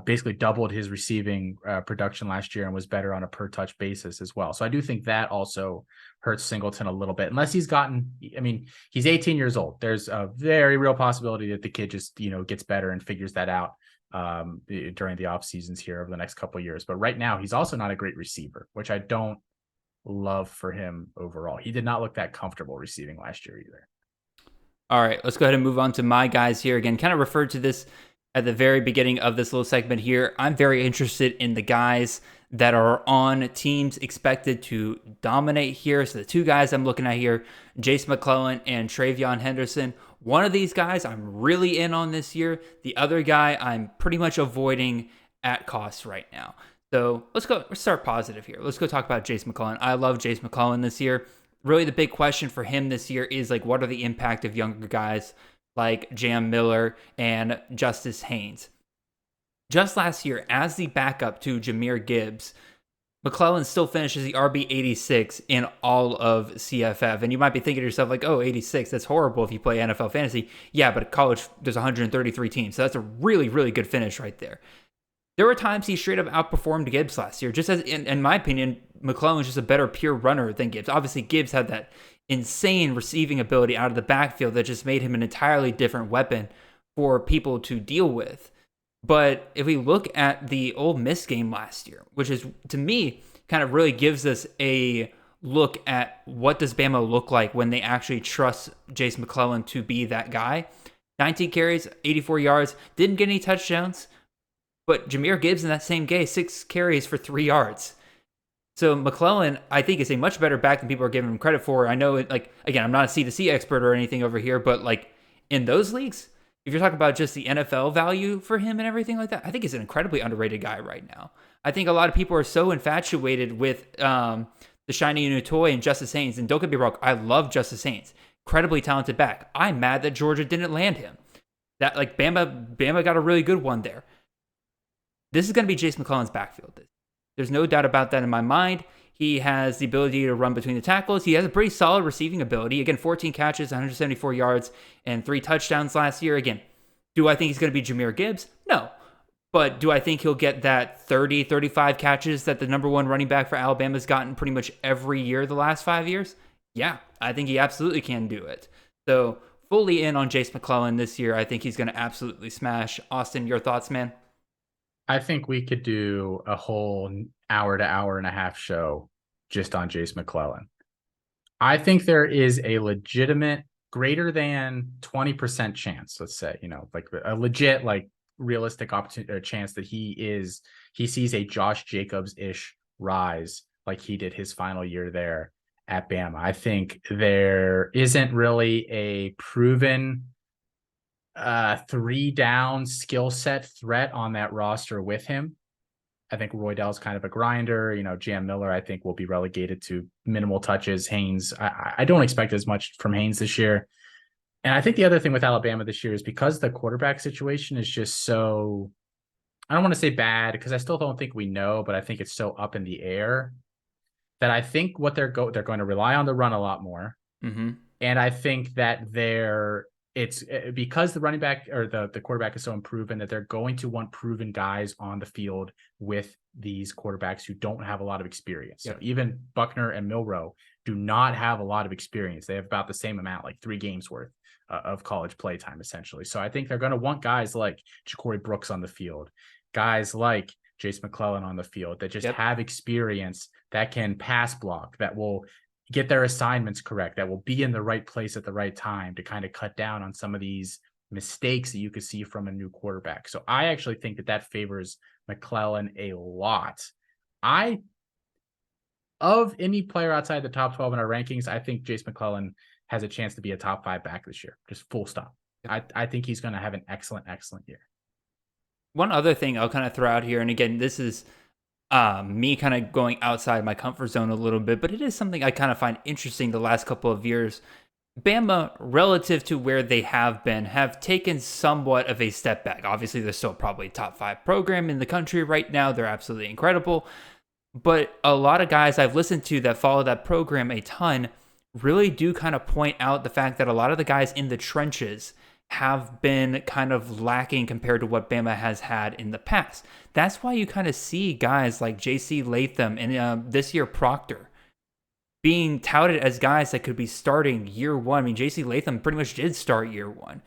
Speaker 4: basically doubled his receiving production last year and was better on a per touch basis as well. So I do think that also hurts Singleton a little bit, unless he's he's 18 years old. There's a very real possibility that the kid just, gets better and figures that out during the off seasons here over the next couple of years. But right now he's also not a great receiver, which I don't love for him overall. He did not look that comfortable receiving last year either.
Speaker 1: All right, let's go ahead and move on to my guys here. Again, kind of referred to this at the very beginning of this little segment here. I'm very interested in the guys that are on teams expected to dominate here. So the two guys I'm looking at here, Jace McClellan and Travion Henderson. One of these guys I'm really in on this year. The other guy I'm pretty much avoiding at cost right now. So let's start positive here. Let's go talk about Jace McClellan. I love Jace McClellan this year. Really the big question for him this year is like, what are the impact of younger guys like Jam Miller and Justice Haynes? Just last year, as the backup to Jahmyr Gibbs, McClellan still finishes the RB 86 in all of CFF. And you might be thinking to yourself, like, oh, 86, that's horrible if you play NFL fantasy. Yeah, but at college, there's 133 teams. So that's a really, really good finish right there. There were times he straight up outperformed Gibbs last year. Just as, in my opinion, McClellan was just a better pure runner than Gibbs. Obviously, Gibbs had that insane receiving ability out of the backfield that just made him an entirely different weapon for people to deal with. But if we look at the Ole Miss game last year, which is, to me, kind of really gives us a look at what does Bama look like when they actually trust Jace McClellan to be that guy. 19 carries, 84 yards, didn't get any touchdowns. But Jahmyr Gibbs in that same game, 6 carries for 3 yards. So McClellan, I think, is a much better back than people are giving him credit for. I know, again, I'm not a C2C expert or anything over here, but in those leagues, if you're talking about just the NFL value for him and everything like that, I think he's an incredibly underrated guy right now. I think a lot of people are so infatuated with the shiny new toy and Justice Haynes. And don't get me wrong, I love Justice Haynes. Incredibly talented back. I'm mad that Georgia didn't land him. That Bama got a really good one there. This is going to be Jace McClellan's backfield. There's no doubt about that in my mind. He has the ability to run between the tackles. He has a pretty solid receiving ability. Again, 14 catches, 174 yards, and 3 touchdowns last year. Again, do I think he's going to be Jahmyr Gibbs? No. But do I think he'll get that 30, 35 catches that the number one running back for Alabama's gotten pretty much every year the last 5 years? Yeah, I think he absolutely can do it. So fully in on Jace McClellan this year. I think he's going to absolutely smash. Austin, your thoughts, man?
Speaker 4: I think we could do a whole hour to hour and a half show just on Jace McClellan. I think there is a legitimate greater than 20% chance, let's say, like a legit, realistic opportunity or chance that he sees a Josh Jacobs-ish rise like he did his final year there at Bama. I think there isn't really a proven 3-down skill set threat on that roster with him. I think Roydell's kind of a grinder. Jam Miller, I think, will be relegated to minimal touches. Haynes, I don't expect as much from Haynes this year. And I think the other thing with Alabama this year is because the quarterback situation is just so, I don't want to say bad because I still don't think we know, but I think it's so up in the air that I think what they're going to rely on the run a lot more. Mm-hmm. And I think that it's because the running back or the quarterback is so unproven that they're going to want proven guys on the field with these quarterbacks who don't have a lot of experience. Yep. So even Buckner and Milroe do not have a lot of experience. They have about the same amount, like 3 games worth of college play time, essentially. So I think they're going to want guys like Ja'Cory Brooks on the field, guys like Jace McClellan on the field that just have experience, that can pass block, that will get their assignments correct, that will be in the right place at the right time to kind of cut down on some of these mistakes that you could see from a new quarterback. So I actually think that favors McClellan a lot. Of any player outside the top 12 in our rankings, I think Jace McClellan has a chance to be a top 5 back this year. Just full stop. I think he's going to have an excellent year.
Speaker 1: One other thing I'll kind of throw out here, and again, this is me kind of going outside my comfort zone a little bit, but it is something I kind of find interesting the last couple of years. Bama, relative to where they have been, have taken somewhat of a step back. Obviously, they're still probably top 5 program in the country right now. They're absolutely incredible. But a lot of guys I've listened to that follow that program a ton really do kind of point out the fact that a lot of the guys in the trenches have been kind of lacking compared to what Bama has had in the past. That's why you kind of see guys like J.C. Latham and this year Proctor being touted as guys that could be starting year one. I mean, J.C. Latham pretty much did start year one.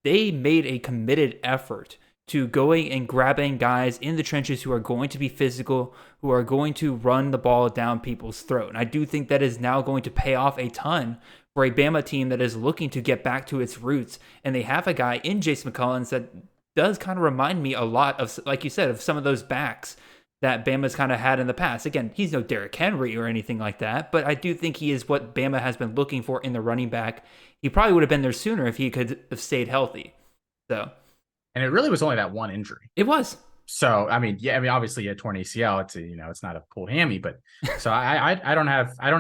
Speaker 1: They made a committed effort to going and grabbing guys in the trenches who are going to be physical, who are going to run the ball down people's throat. And I do think that is now going to pay off a ton for a Bama team that is looking to get back to its roots. And they have a guy in Jace McClellan that does kind of remind me a lot of, like you said, of some of those backs that Bama's kind of had in the past. Again, he's no Derrick Henry or anything like that, but I do think he is what Bama has been looking for in the running back. He probably would have been there sooner if he could have stayed healthy.
Speaker 4: And it really was only that one injury.
Speaker 1: It was.
Speaker 4: So, obviously he had torn ACL. It's not a pulled hammy, but so I don't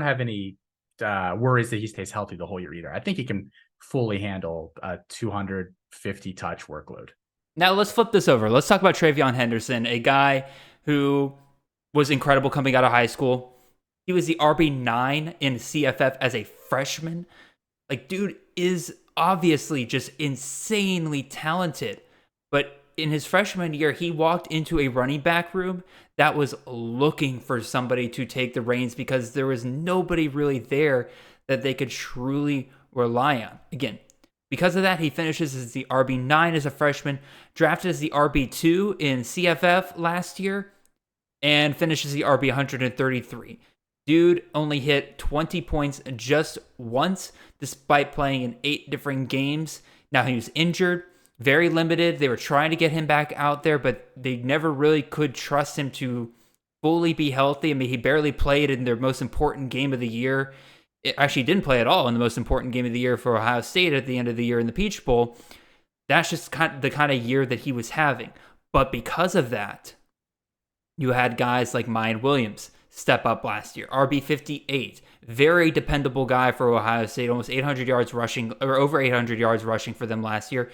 Speaker 4: have any worries that he stays healthy the whole year either. I think he can fully handle a 250 touch workload.
Speaker 1: Now let's flip this over. Let's talk about Travion Henderson, a guy who was incredible coming out of high school. He was the RB9 in CFF as a freshman. Like, dude is obviously just insanely talented. But in his freshman year, he walked into a running back room that was looking for somebody to take the reins because there was nobody really there that they could truly rely on. Again, because of that, he finishes as the RB9 as a freshman, drafted as the RB2 in CFF last year, and finishes the RB 133. Dude only hit 20 points just once, despite playing in 8 different games. Now he was injured, very limited. They were trying to get him back out there, but they never really could trust him to fully be healthy. I mean, he barely played in their most important game of the year. It actually didn't play at all in the most important game of the year for Ohio State at the end of the year in the Peach Bowl. That's just the kind of year that he was having. But because of that, you had guys like Mayan Williams step up last year. RB 58, very dependable guy for Ohio State, almost 800 yards rushing, or over 800 yards rushing for them last year.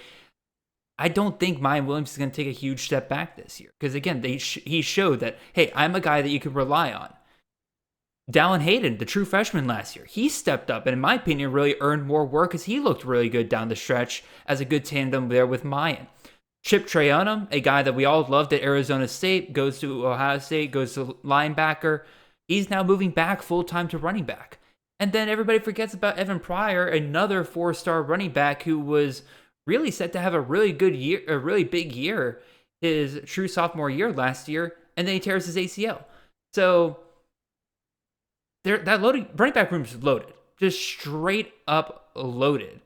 Speaker 1: I don't think Mayan Williams is going to take a huge step back this year. Because again, he showed that, hey, I'm a guy that you can rely on. Dallin Hayden, the true freshman last year, he stepped up and in my opinion really earned more work because he looked really good down the stretch as a good tandem there with Mayan. Chip Trayanum, a guy that we all loved at Arizona State, goes to Ohio State, goes to linebacker. He's now moving back full-time to running back. And then everybody forgets about Evan Pryor, another 4-star running back who was really set to have a really good year, a really big year, his true sophomore year last year, and then he tears his ACL. So that running back room is loaded, just straight up loaded.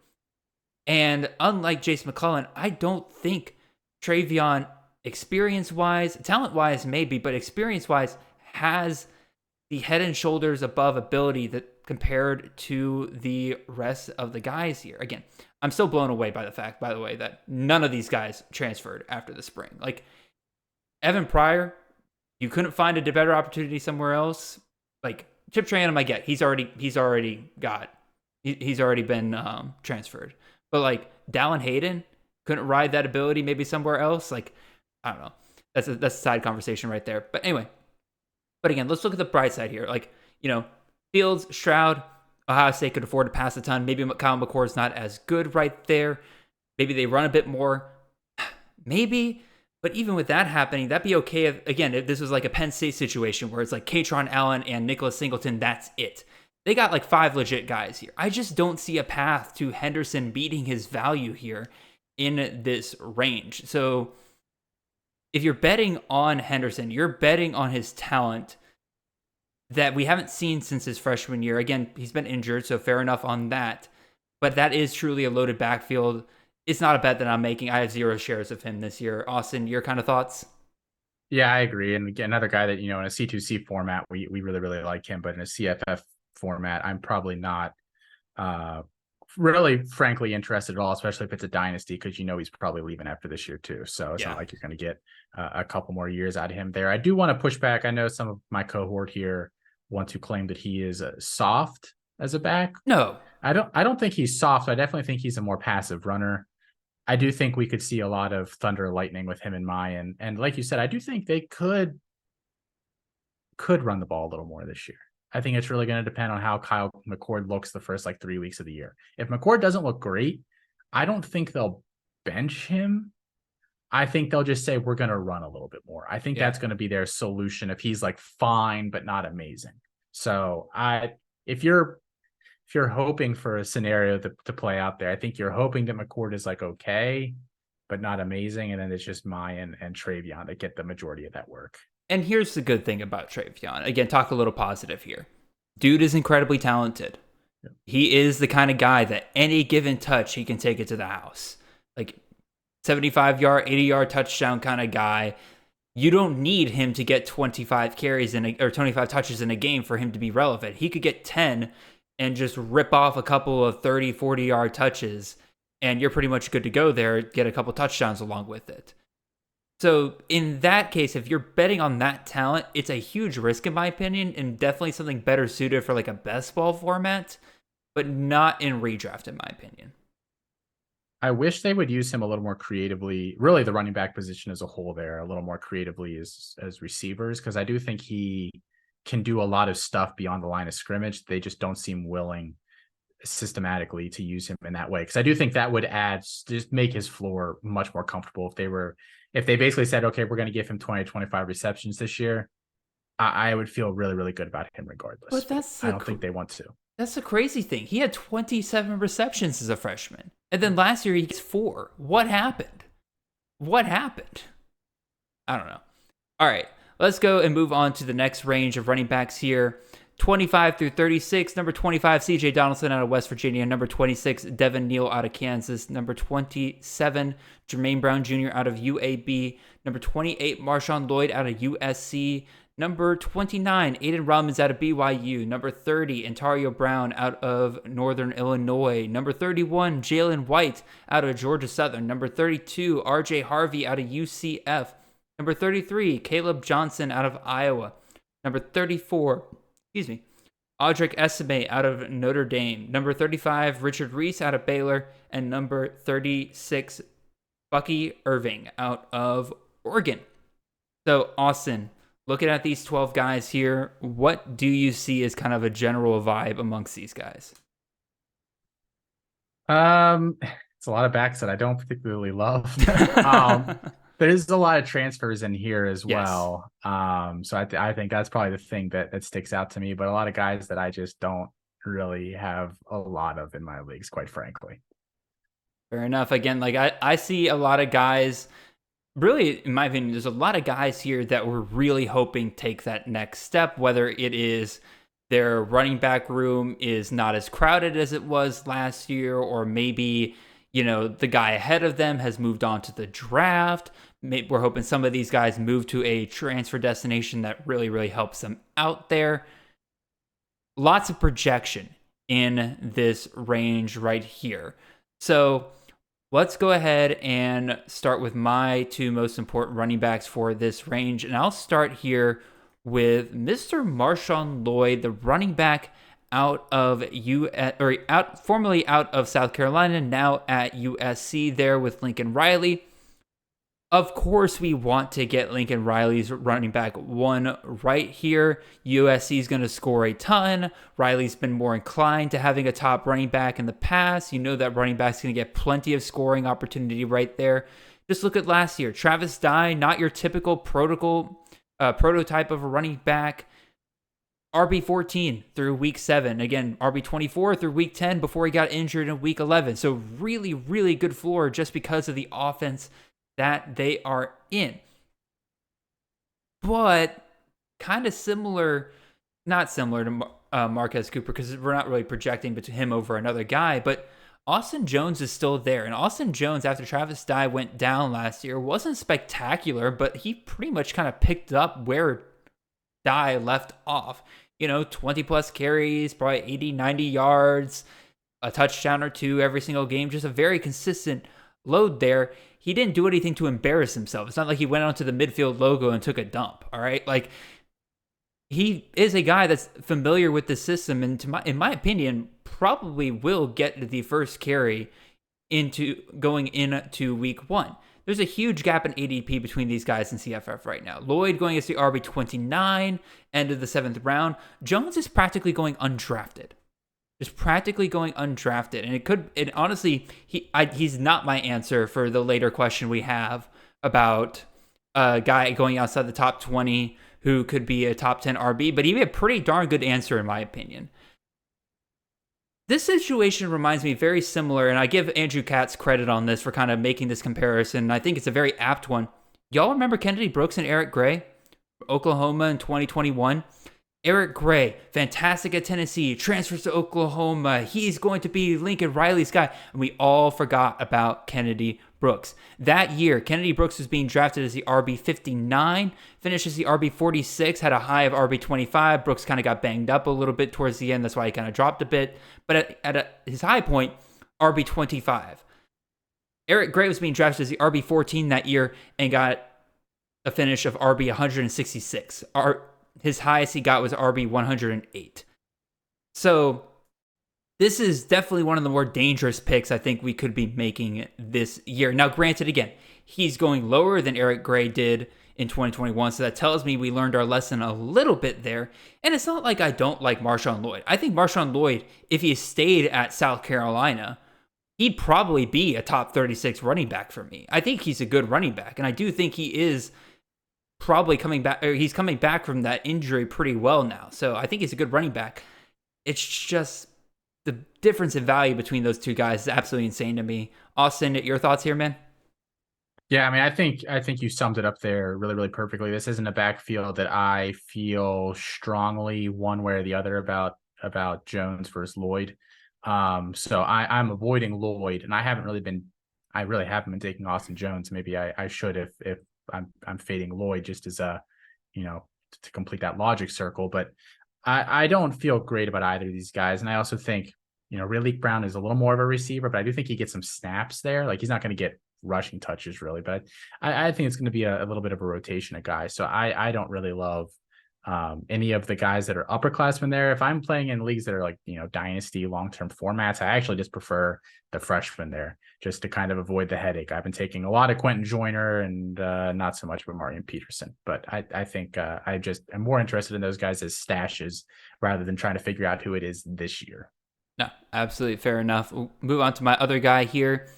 Speaker 1: And unlike Jace McClellan, I don't think Travion, experience-wise, talent-wise maybe, but experience-wise has the head and shoulders above ability that compared to the rest of the guys here. Again, I'm still blown away by the fact, by the way, that none of these guys transferred after the spring. Like Evan Pryor, you couldn't find a better opportunity somewhere else. Like Chip Trayanum, I get he's already been transferred. But like Dallin Hayden couldn't ride that ability maybe somewhere else. Like I don't know. That's a side conversation right there. But anyway. But again, let's look at the bright side here. Like, Fields, Stroud, Ohio State could afford to pass a ton. Maybe Kyle McCord's not as good right there. Maybe they run a bit more. Maybe. But even with that happening, that'd be okay. If this was like a Penn State situation where it's like Katron Allen and Nicholas Singleton, that's it. They got like 5 legit guys here. I just don't see a path to Henderson beating his value here in this range. So if you're betting on Henderson, you're betting on his talent that we haven't seen since his freshman year. Again, he's been injured, so fair enough on that. But that is truly a loaded backfield. It's not a bet that I'm making. I have 0 shares of him this year. Austin, your kind of thoughts?
Speaker 4: Yeah, I agree. And again, another guy that, in a C2C format, we really, really like him. But in a CFF format, I'm probably not really, frankly, interested at all, especially if it's a dynasty, because he's probably leaving after this year too. So it's not like you're going to get a couple more years out of him there. I do want to push back. I know some of my cohort here want to claim that he is soft as a back.
Speaker 1: No,
Speaker 4: I don't think he's soft. I definitely think he's a more passive runner. I do think we could see a lot of thunder and lightning with him and Mayan. And like you said, I do think they could run the ball a little more this year. I think it's really going to depend on how Kyle McCord looks the first 3 weeks of the year. If McCord doesn't look great, I don't think they'll bench him. I think they'll just say, we're going to run a little bit more. I think that's going to be their solution if he's fine, but not amazing. So if you're hoping for a scenario to play out there, I think you're hoping that McCord is okay, but not amazing. And then it's just Mayan and Travion that get the majority of that work.
Speaker 1: And here's the good thing about Travion. Again, talk a little positive here. Dude is incredibly talented. Yeah. He is the kind of guy that any given touch, he can take it to the house. 75-yard, 80-yard touchdown kind of guy. You don't need him to get 25 carries or 25 touches in a game for him to be relevant. He could get 10 and just rip off a couple of 30, 40-yard touches, and you're pretty much good to go there, get a couple touchdowns along with it. So in that case, if you're betting on that talent, it's a huge risk in my opinion, and definitely something better suited for a best ball format, but not in redraft in my opinion.
Speaker 4: I wish they would use him a little more creatively, really the running back position as a whole there, a little more creatively as receivers, because I do think he can do a lot of stuff beyond the line of scrimmage. They just don't seem willing systematically to use him in that way, because I do think that would just make his floor much more comfortable if they basically said, okay, we're going to give him 20 to 25 receptions this year. I would feel really, really good about him regardless.
Speaker 1: But
Speaker 4: I don't think they want to.
Speaker 1: That's the crazy thing. He had 27 receptions as a freshman. And then last year he gets 4. What happened? I don't know. All right, let's go and move on to the next range of running backs here. 25 through 36, number 25, CJ Donaldson out of West Virginia. Number 26, Devin Neal out of Kansas. Number 27, Jermaine Brown Jr. out of UAB. Number 28, Marshawn Lloyd out of USC. Number 29, Aiden Robbins out of BYU. Number 30, Ontario Brown out of Northern Illinois. Number 31, Jalen White out of Georgia Southern. Number 32, RJ Harvey out of UCF. Number 33, Caleb Johnson out of Iowa. Number 34, Audric Esime out of Notre Dame. Number 35, Richard Reese out of Baylor. And number 36, Bucky Irving out of Oregon. So, Austin, looking at these 12 guys here, what do you see as kind of a general vibe amongst these guys?
Speaker 4: It's a lot of backs that I don't particularly love. There's a lot of transfers in here as well. So I think that's probably the thing that sticks out to me, but a lot of guys that I just don't really have a lot of in my leagues, quite frankly.
Speaker 1: Fair enough. Again, I see a lot of guys, really, in my opinion, there's a lot of guys here that we're really hoping take that next step, whether it is their running back room is not as crowded as it was last year, or maybe, the guy ahead of them has moved on to the draft. We're hoping some of these guys move to a transfer destination that really, really helps them out there. Lots of projection in this range right here. So let's go ahead and start with my 2 most important running backs for this range. And I'll start here with Mr. Marshawn Lloyd, the running back formerly out of South Carolina, now at USC there with Lincoln Riley. Of course, we want to get Lincoln Riley's running back 1 right here. USC is going to score a ton. Riley's been more inclined to having a top running back in the past. You know that running back's going to get plenty of scoring opportunity right there. Just look at last year. Travis Dye, not your typical prototype of a running back. RB14 through week 7. Again, RB24 through week 10 before he got injured in week 11. So really, really good floor just because of the offense that they are in. But kind of similar, not similar to Marquez Cooper, because we're not really projecting him over another guy, but Austin Jones is still there. And Austin Jones, after Travis Dye went down last year, wasn't spectacular, but he pretty much kind of picked up where Dye left off. 20 plus carries, probably 80, 90 yards, a touchdown or two every single game. Just a very consistent load there. He didn't do anything to embarrass himself. It's not like he went onto the midfield logo and took a dump, all right? Like, he is a guy that's familiar with the system, and in my opinion, probably will get the first carry going into week 1. There's a huge gap in ADP between these guys in CFF right now. Lloyd going as the RB29, end of the 7th round. Jones is practically going undrafted. Just practically going undrafted. And honestly, he's not my answer for the later question we have about a guy going outside the top 20 who could be a top 10 RB, but he'd be a pretty darn good answer in my opinion. This situation reminds me very similar, and I give Andrew Katz credit on this for kind of making this comparison. I think it's a very apt one. Y'all remember Kennedy Brooks and Eric Gray? Oklahoma in 2021? Eric Gray, fantastic at Tennessee, transfers to Oklahoma. He's going to be Lincoln Riley's guy. And we all forgot about Kennedy Brooks. That year, Kennedy Brooks was being drafted as the RB59, finished as the RB46, had a high of RB25. Brooks kind of got banged up a little bit towards the end. That's why he kind of dropped a bit. But at his high point, RB25. Eric Gray was being drafted as the RB14 that year and got a finish of RB166. His highest he got was RB108. So this is definitely one of the more dangerous picks I think we could be making this year. Now, granted, again, he's going lower than Eric Gray did in 2021, so that tells me we learned our lesson a little bit there. And it's not like I don't like Marshawn Lloyd. I think Marshawn Lloyd, if he stayed at South Carolina, he'd probably be a top 36 running back for me. I think he's a good running back, and I do think he is probably coming back, or he's coming back from that injury pretty well now. So I think he's a good running back. It's just the difference in value between those two guys is absolutely insane to me. Austin, your thoughts here, man?
Speaker 4: Yeah, I mean, I think you summed it up there really, really perfectly. This isn't a backfield that I feel strongly one way or the other about Jones versus Lloyd. So I'm avoiding Lloyd, and I really haven't been taking Austin Jones. Maybe I should if I'm fading Lloyd just as to complete that logic circle. But I don't feel great about either of these guys. And I also think, Raleek Brown is a little more of a receiver, but I do think he gets some snaps there. Like, he's not going to get rushing touches really, but I think it's going to be a little bit of a rotation of guys. So I don't really love any of the guys that are upperclassmen there. If I'm playing in leagues that are like, dynasty long-term formats, I actually just prefer the freshmen there just to kind of avoid the headache. I've been taking a lot of Quentin Joyner and not so much of Marion Peterson, but I think I'm more interested in those guys as stashes rather than trying to figure out who it is this year.
Speaker 1: No, absolutely fair enough. We'll move on to my other guy here.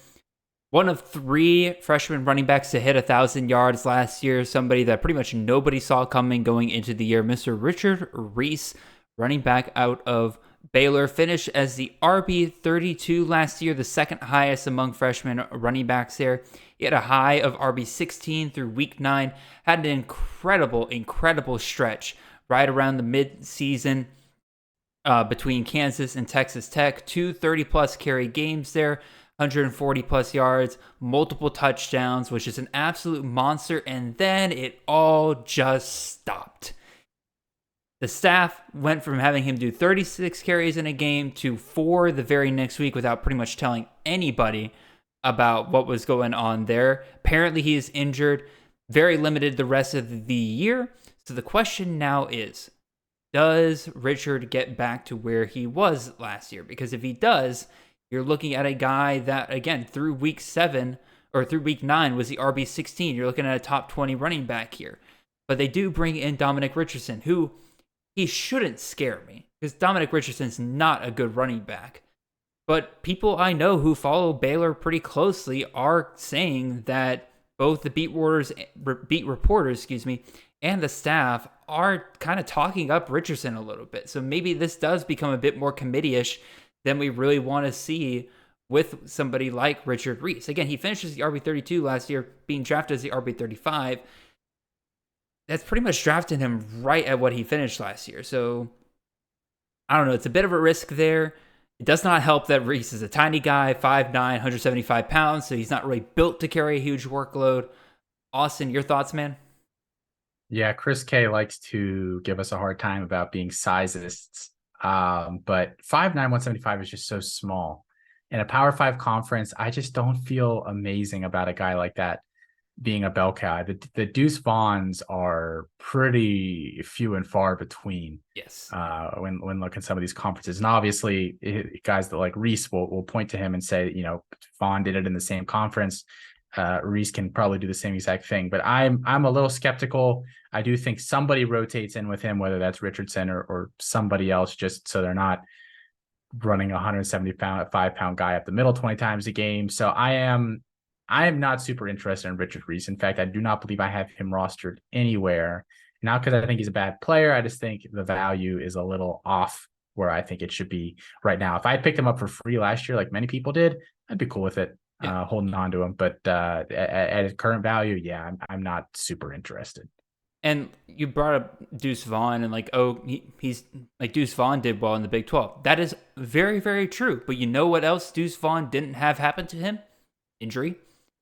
Speaker 1: One of 3 freshman running backs to hit 1,000 yards last year. Somebody that pretty much nobody saw coming going into the year. Mr. Richard Reese, running back out of Baylor, finished as the RB32 last year, the second highest among freshman running backs there. He had a high of RB16 through week 9. Had an incredible stretch right around the mid-season between Kansas and Texas Tech. 2 30-plus carry games there. 140 plus yards, multiple touchdowns, which is an absolute monster. And then it all just stopped. The staff went from having him do 36 carries in a game to 4 the very next week without pretty much telling anybody about what was going on there. Apparently he is injured, very limited the rest of the year. So the question now is, does Richard get back to where he was last year? Because if he does, you're looking at a guy that, again, through week 7 or through week 9 was the RB16. You're looking at a top 20 running back here. But they do bring in Dominic Richardson, who he shouldn't scare me because Dominic Richardson's not a good running back. But people I know who follow Baylor pretty closely are saying that both the beat reporters, and the staff are kind of talking up Richardson a little bit. So maybe this does become a bit more committee-ish than we really want to see with somebody like Richard Reese. Again, he finishes the RB32 last year, being drafted as the RB35. That's pretty much drafting him right at what he finished last year. So I don't know. It's a bit of a risk there. It does not help that Reese is a tiny guy, 5'9", 175 pounds, so he's not really built to carry a huge workload. Austin, your thoughts, man?
Speaker 4: Yeah, Chris K likes to give us a hard time about being sizeists. But 5'9", 175 is just so small. In a Power 5 conference, I just don't feel amazing about a guy like that being a bell cow. The Deuce Vaughns are pretty few and far between.
Speaker 1: Yes.
Speaker 4: When looking at some of these conferences, and obviously guys that like Reese will point to him and say, Vaughn did it in the same conference. Reese can probably do the same exact thing, but I'm a little skeptical. I do think somebody rotates in with him, whether that's Richardson or somebody else, just so they're not running a 175-pound guy up the middle 20 times a game. So I am not super interested in Richard Reese. In fact, I do not believe I have him rostered anywhere. Not because I think he's a bad player. I just think the value is a little off where I think it should be right now. If I picked him up for free last year, like many people did, I'd be cool with it, holding on to him. But at his current value, yeah, I'm not super interested.
Speaker 1: And you brought up Deuce Vaughn and he's like Deuce Vaughn did well in the Big 12. That is very, very true. But you know what else Deuce Vaughn didn't have happen to him? Injury.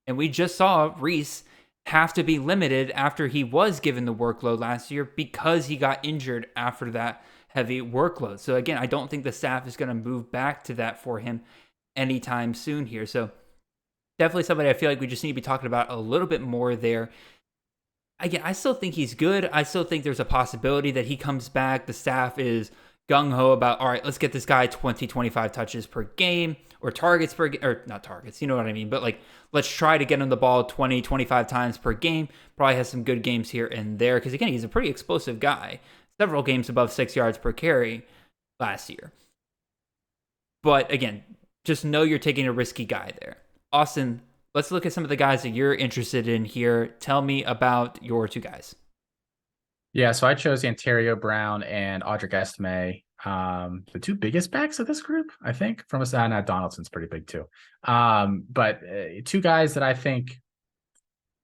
Speaker 1: And we just saw Reese have to be limited after he was given the workload last year because he got injured after that heavy workload. So again, I don't think the staff is going to move back to that for him anytime soon here. So definitely somebody I feel like we just need to be talking about a little bit more there. Again, I still think he's good. I still think there's a possibility that he comes back. The staff is gung-ho about, all right, let's get this guy 20, 25 touches per game or targets per game, or not targets, you know what I mean? But let's try to get him the ball 20, 25 times per game. Probably has some good games here and there because, again, he's a pretty explosive guy. Several games above 6 yards per carry last year. But, again, just know you're taking a risky guy there. Austin, let's look at some of the guys that you're interested in here. Tell me about your two guys.
Speaker 4: Yeah, so I chose Antonio Brown and Audric Estime, the two biggest backs of this group, I think. From us, not Donaldson's pretty big too. But two guys that I think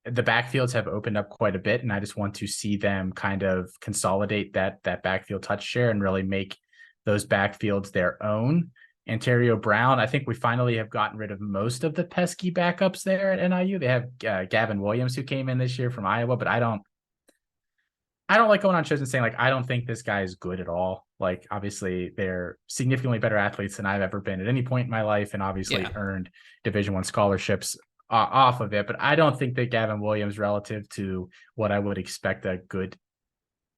Speaker 4: the backfields have opened up quite a bit, and I just want to see them kind of consolidate that backfield touch share and really make those backfields their own. Antonio Brown, I think we finally have gotten rid of most of the pesky backups there at NIU. They have Gavin Williams, who came in this year from Iowa, but I don't like going on shows and saying, like, I don't think this guy is good at all. Like, obviously, they're significantly better athletes than I've ever been at any point in my life, and obviously earned Division I scholarships off of it. But I don't think that Gavin Williams, relative to what I would expect a good,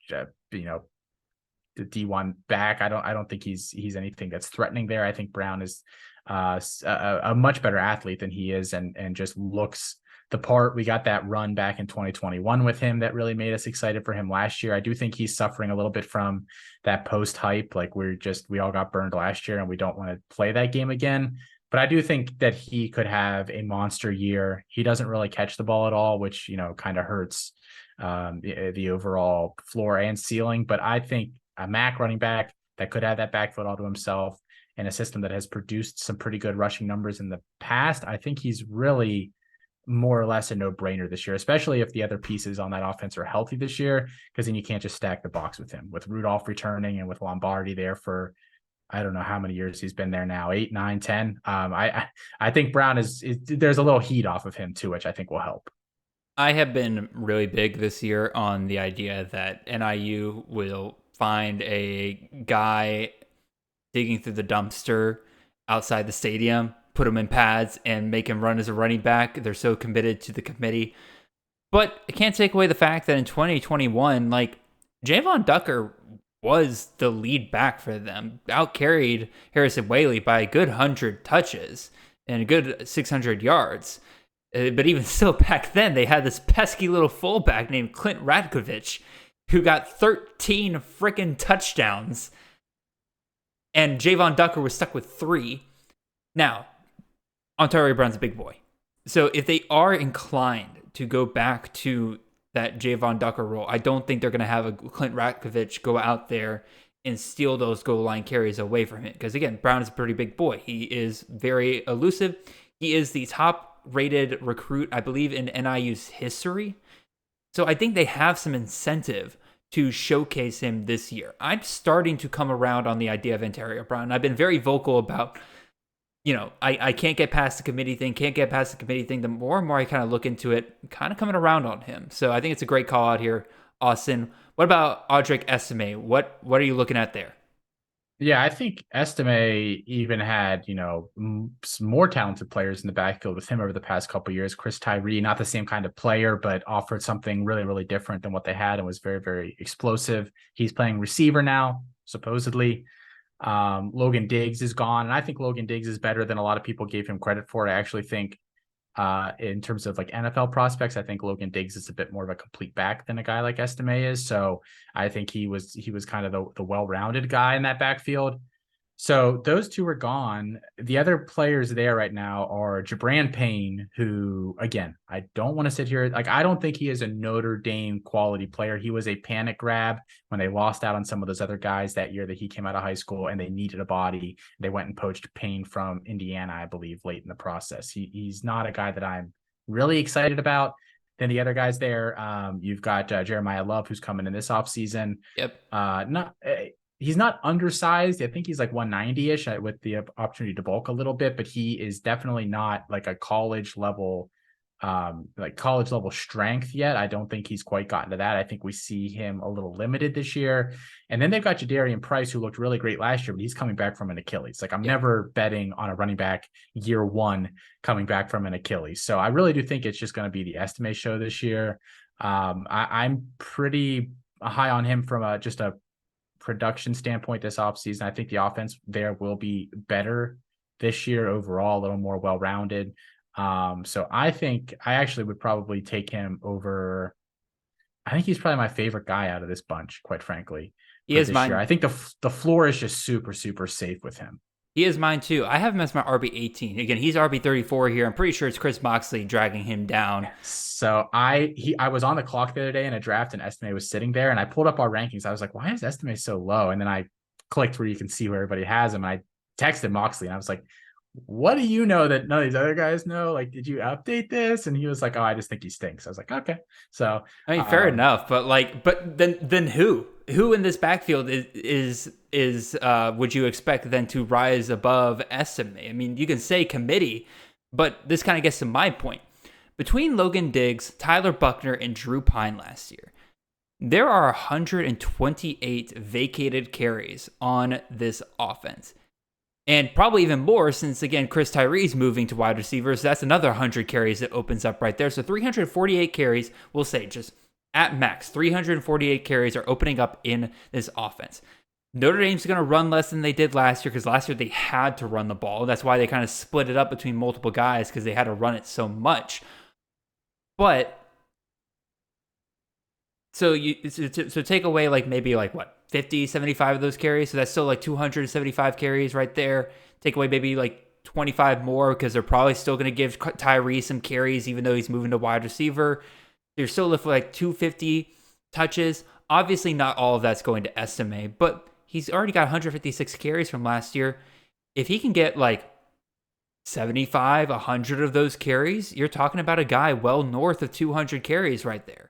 Speaker 4: the D1 back, I don't think he's anything that's threatening there. I think Brown is a much better athlete than he is, and just looks the part. We got that run back in 2021 with him that really made us excited for him last year. I do think he's suffering a little bit from that post hype. Like, we all got burned last year and we don't want to play that game again. But I do think that he could have a monster year. He doesn't really catch the ball at all, which, kind of hurts the overall floor and ceiling. But I think a MAC running back that could have that backfield all to himself in a system that has produced some pretty good rushing numbers in the past, I think he's really more or less a no-brainer this year, especially if the other pieces on that offense are healthy this year, because then you can't just stack the box with him. With Rudolph returning and with Lombardi there for, I don't know how many years he's been there now, 8, 9, 10. I think Brown is there's a little heat off of him too, which I think will help.
Speaker 1: I have been really big this year on the idea that NIU will find a guy digging through the dumpster outside the stadium, put him in pads, and make him run as a running back. They're so committed to the committee. But I can't take away the fact that in 2021, Javon Ducker was the lead back for them. Outcarried Harrison Whaley by a good 100 touches and a good 600 yards. But even still, back then, they had this pesky little fullback named Clint Radkovich, who got 13 freaking touchdowns. And Javon Ducker was stuck with 3. Now, Ontario Brown's a big boy. So if they are inclined to go back to that Javon Ducker role. I don't think they're going to have a Clint Ratkovich go out there and steal those goal line carries away from him. Because again, Brown is a pretty big boy. He is very elusive. He is the top rated recruit, I believe, in NIU's history. So I think they have some incentive to showcase him this year. I'm starting to come around on the idea of Ontario Brown. I've been very vocal about, I can't get past the committee thing, The more and more I kind of look into it, kind of coming around on him. So I think it's a great call out here, Austin. What about Audric Estime? What are you looking at there?
Speaker 4: Yeah, I think Estime even had, some more talented players in the backfield with him over the past couple of years. Chris Tyree, not the same kind of player, but offered something really, really different than what they had and was very, very explosive. He's playing receiver now, supposedly. Logan Diggs is gone, and I think Logan Diggs is better than a lot of people gave him credit for. I actually think in terms of like NFL prospects, I think Logan Diggs is a bit more of a complete back than a guy like Estime is. So I think he was kind of the well-rounded guy in that backfield. So those two are gone. The other players there right now are Jabran Payne, who, again, I don't want to sit here. Like, I don't think he is a Notre Dame quality player. He was a panic grab when they lost out on some of those other guys that year that he came out of high school and they needed a body. They went and poached Payne from Indiana, I believe, late in the process. He's not a guy that I'm really excited about. Then the other guys there, you've got Jeremiah Love, who's coming in this offseason.
Speaker 1: Yep.
Speaker 4: He's not undersized. I think he's like 190-ish with the opportunity to bulk a little bit, but he is definitely not like a college level strength yet. I don't think he's quite gotten to that. I think we see him a little limited this year. And then they've got Jadarian Price, who looked really great last year, but he's coming back from an Achilles. Like, I'm never betting on a running back year one coming back from an Achilles. So I really do think it's just going to be the Estime show this year. I'm pretty high on him from just a production standpoint this offseason. I think the offense there will be better this year overall, a little more well-rounded. So I think I actually would probably take him over. I think he's probably my favorite guy out of this bunch, quite frankly.
Speaker 1: He is mine.
Speaker 4: I think the floor is just super, super safe with him.
Speaker 1: He is mine too. I have him as my RB18. Again, he's RB34 here. I'm pretty sure it's Chris Moxley dragging him down.
Speaker 4: So I was on the clock the other day in a draft and Estime was sitting there and I pulled up our rankings. I was like, why is Estime so low? And then I clicked where you can see where everybody has him. And I texted Moxley and I was like, what do you know that none of these other guys know? Like, did you update this? And he was like, oh, I just think he stinks. I was like, okay. So
Speaker 1: I mean, fair enough, but then who in this backfield is would you expect then to rise above Estime? I mean, you can say committee, but this kind of gets to my point. Between Logan Diggs, Tyler Buckner, and Drew Pine last year, there are 128 vacated carries on this offense. And probably even more since, again, Chris Tyree's moving to wide receivers. That's another 100 carries that opens up right there. So 348 carries, we'll say just at max, 348 carries are opening up in this offense. Notre Dame's going to run less than they did last year because last year they had to run the ball. That's why they kind of split it up between multiple guys because they had to run it so much. But so take away like maybe like what? 50, 75 of those carries. So that's still like 275 carries right there. Take away maybe like 25 more because they're probably still going to give Tyree some carries even though he's moving to wide receiver. You're still left with like 250 touches. Obviously not all of that's going to Estime, but he's already got 156 carries from last year. If he can get like 75, 100 of those carries, you're talking about a guy well north of 200 carries right there.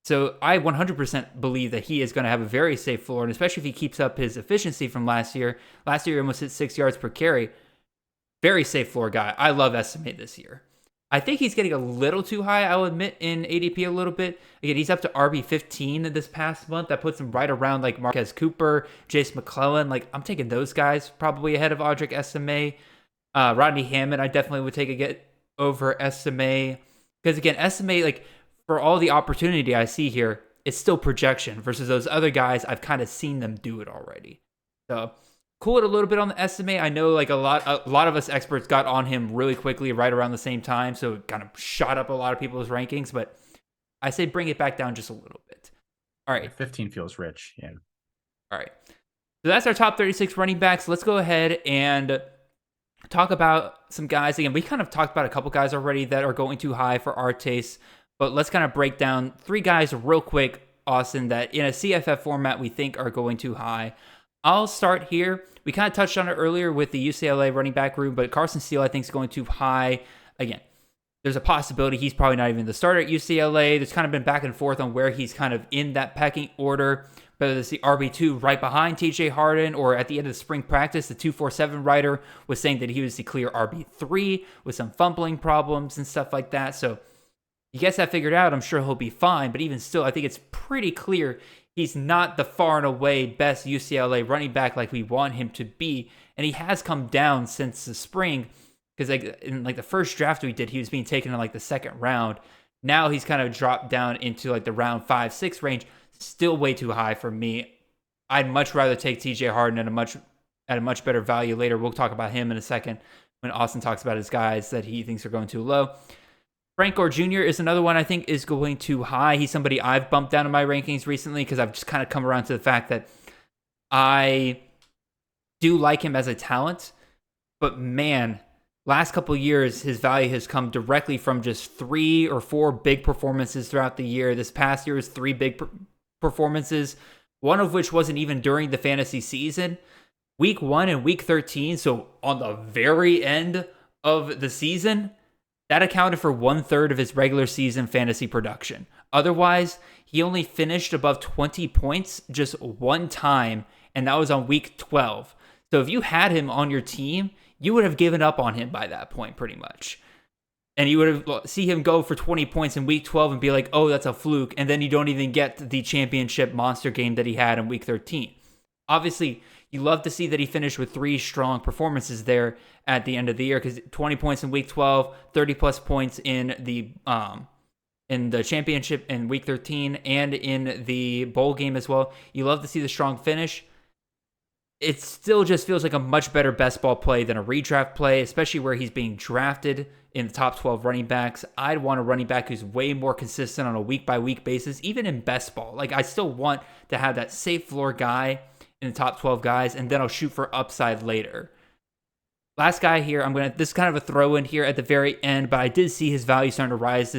Speaker 1: So I 100% believe that he is going to have a very safe floor, and especially if he keeps up his efficiency from last year. Last year, he almost hit 6 yards per carry. Very safe floor guy. I love Estime this year. I think he's getting a little too high, I'll admit, in ADP a little bit. Again, he's up to RB15 this past month. That puts him right around like Marquez Cooper, Jace McClellan. Like, I'm taking those guys probably ahead of Audric Estime. Rodney Hammond, I definitely would take a get over Estime. Because again, Estime, like, for all the opportunity I see here, it's still projection versus those other guys. I've kind of seen them do it already. So cool it a little bit on the Estime. I know like a lot of us experts got on him really quickly right around the same time. So it kind of shot up a lot of people's rankings, but I say bring it back down just a little bit. All right.
Speaker 4: 15 feels rich. Yeah.
Speaker 1: All right. So that's our top 36 running backs. Let's go ahead and talk about some guys. Again, we kind of talked about a couple guys already that are going too high for our taste. But let's kind of break down 3 guys real quick, Austin, that in a CFF format we think are going too high. I'll start here. We kind of touched on it earlier with the UCLA running back room, but Carson Steele I think is going too high. Again, there's a possibility he's probably not even the starter at UCLA. There's kind of been back and forth on where he's kind of in that pecking order, whether it's the RB2 right behind TJ Harden, or at the end of the spring practice, the 247 writer was saying that he was the clear RB3 with some fumbling problems and stuff like that. So he gets that figured out, I'm sure he'll be fine. But even still, I think it's pretty clear he's not the far and away best UCLA running back like we want him to be. And he has come down since the spring, because in the first draft we did, he was being taken in the second round. Now he's kind of dropped down into the round 5-6 range. Still way too high for me. I'd much rather take TJ Harden at a much better value later. We'll talk about him in a second when Austin talks about his guys that he thinks are going too low. Frank Gore Jr. is another one I think is going too high. He's somebody I've bumped down in my rankings recently because I've just kind of come around to the fact that I do like him as a talent, but man, last couple of years, his value has come directly from just 3 or 4 big performances throughout the year. This past year was 3 big performances, one of which wasn't even during the fantasy season. Week 1 and week 13, so on the very end of the season, that accounted for 1/3 of his regular season fantasy production. Otherwise, he only finished above 20 points just one time, and that was on week 12. So if you had him on your team, you would have given up on him by that point pretty much. And you would have see him go for 20 points in week 12 and be like, oh, that's a fluke. And then you don't even get the championship monster game that he had in week 13. Obviously, you love to see that he finished with 3 strong performances there at the end of the year, because 20 points in week 12, 30 plus points in the championship in week 13 and in the bowl game as well. You love to see the strong finish. It still just feels like a much better best ball play than a redraft play, especially where he's being drafted in the top 12 running backs. I'd want a running back who's way more consistent on a week-by-week basis, even in best ball. I still want to have that safe floor guy in the top 12 guys, and then I'll shoot for upside later. Last guy here, this is kind of a throw in here at the very end, but I did see his value starting to rise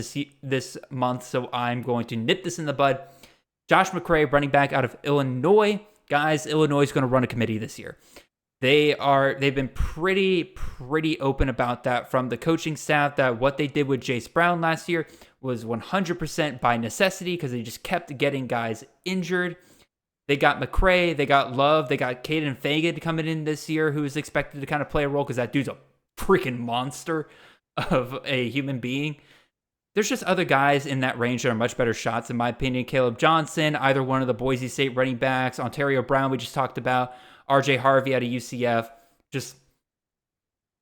Speaker 1: this month, so I'm going to nip this in the bud. Josh McCray, running back out of Illinois. Guys, Illinois is going to run a committee this year. They've been pretty open about that from the coaching staff, that what they did with Jace Brown last year was 100% by necessity, because they just kept getting guys injured. They got McCray, they got Love, they got Caden Fagan coming in this year, who is expected to kind of play a role because that dude's a freaking monster of a human being. There's just other guys in that range that are much better shots, in my opinion. Caleb Johnson, either one of the Boise State running backs, Ontario Brown, we just talked about, RJ Harvey out of UCF.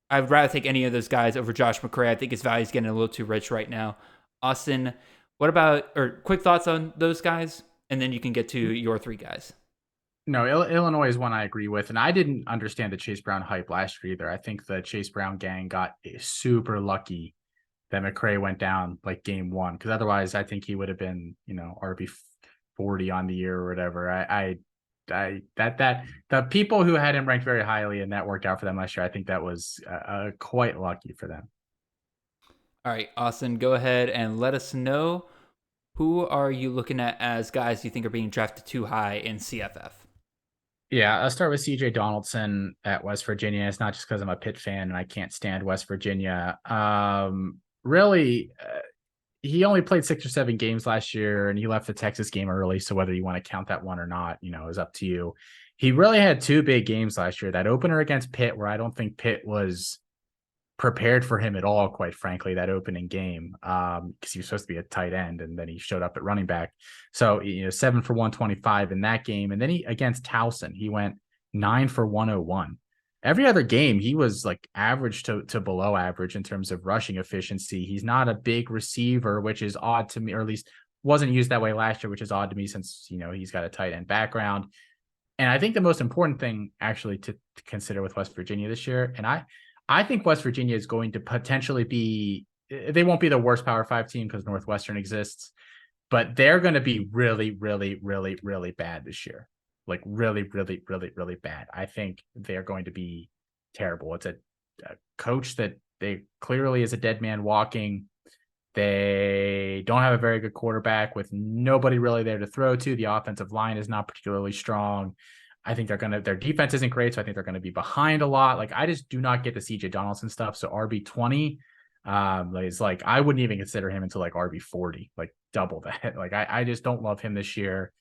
Speaker 1: I'd rather take any of those guys over Josh McCray. I think his value is getting a little too rich right now. Austin, quick thoughts on those guys? And then you can get to your 3 guys.
Speaker 4: No, Illinois is one I agree with. And I didn't understand the Chase Brown hype last year either. I think the Chase Brown gang got super lucky that McCray went down game 1. Because otherwise, I think he would have been, RB 40 on the year or whatever. The people who had him ranked very highly and that worked out for them last year, I think that was quite lucky for them.
Speaker 1: All right, Austin, go ahead and let us know. Who are you looking at as guys you think are being drafted too high in CFF?
Speaker 4: Yeah, I'll start with CJ Donaldson at West Virginia. It's not just because I'm a Pitt fan and I can't stand West Virginia. He only played 6 or 7 games last year, and he left the Texas game early. So whether you want to count that one or not, is up to you. He really had 2 big games last year. That opener against Pitt, where I don't think Pitt was prepared for him at all, quite frankly, that opening game, because he was supposed to be a tight end, and then he showed up at running back. So 7 for 125 in that game, and then against Towson, he went 9 for 101. Every other game, he was average to below average in terms of rushing efficiency. He's not a big receiver, which is odd to me, or at least wasn't used that way last year, which is odd to me since he's got a tight end background. And I think the most important thing actually to consider with West Virginia this year, and I think West Virginia is going to potentially they won't be the worst Power 5 team because Northwestern exists, but they're going to be really, really, really, really bad this year. Really, really, really, really bad. I think they're going to be terrible. It's a coach that they clearly is a dead man walking. They don't have a very good quarterback with nobody really there to throw to. The offensive line is not particularly strong. I think their defense isn't great, so I think they're going to be behind a lot. Like, I just do not get the CJ Donaldson stuff. So RB20 is like, I wouldn't even consider him until like RB40, like double that. Like, I just don't love him this year.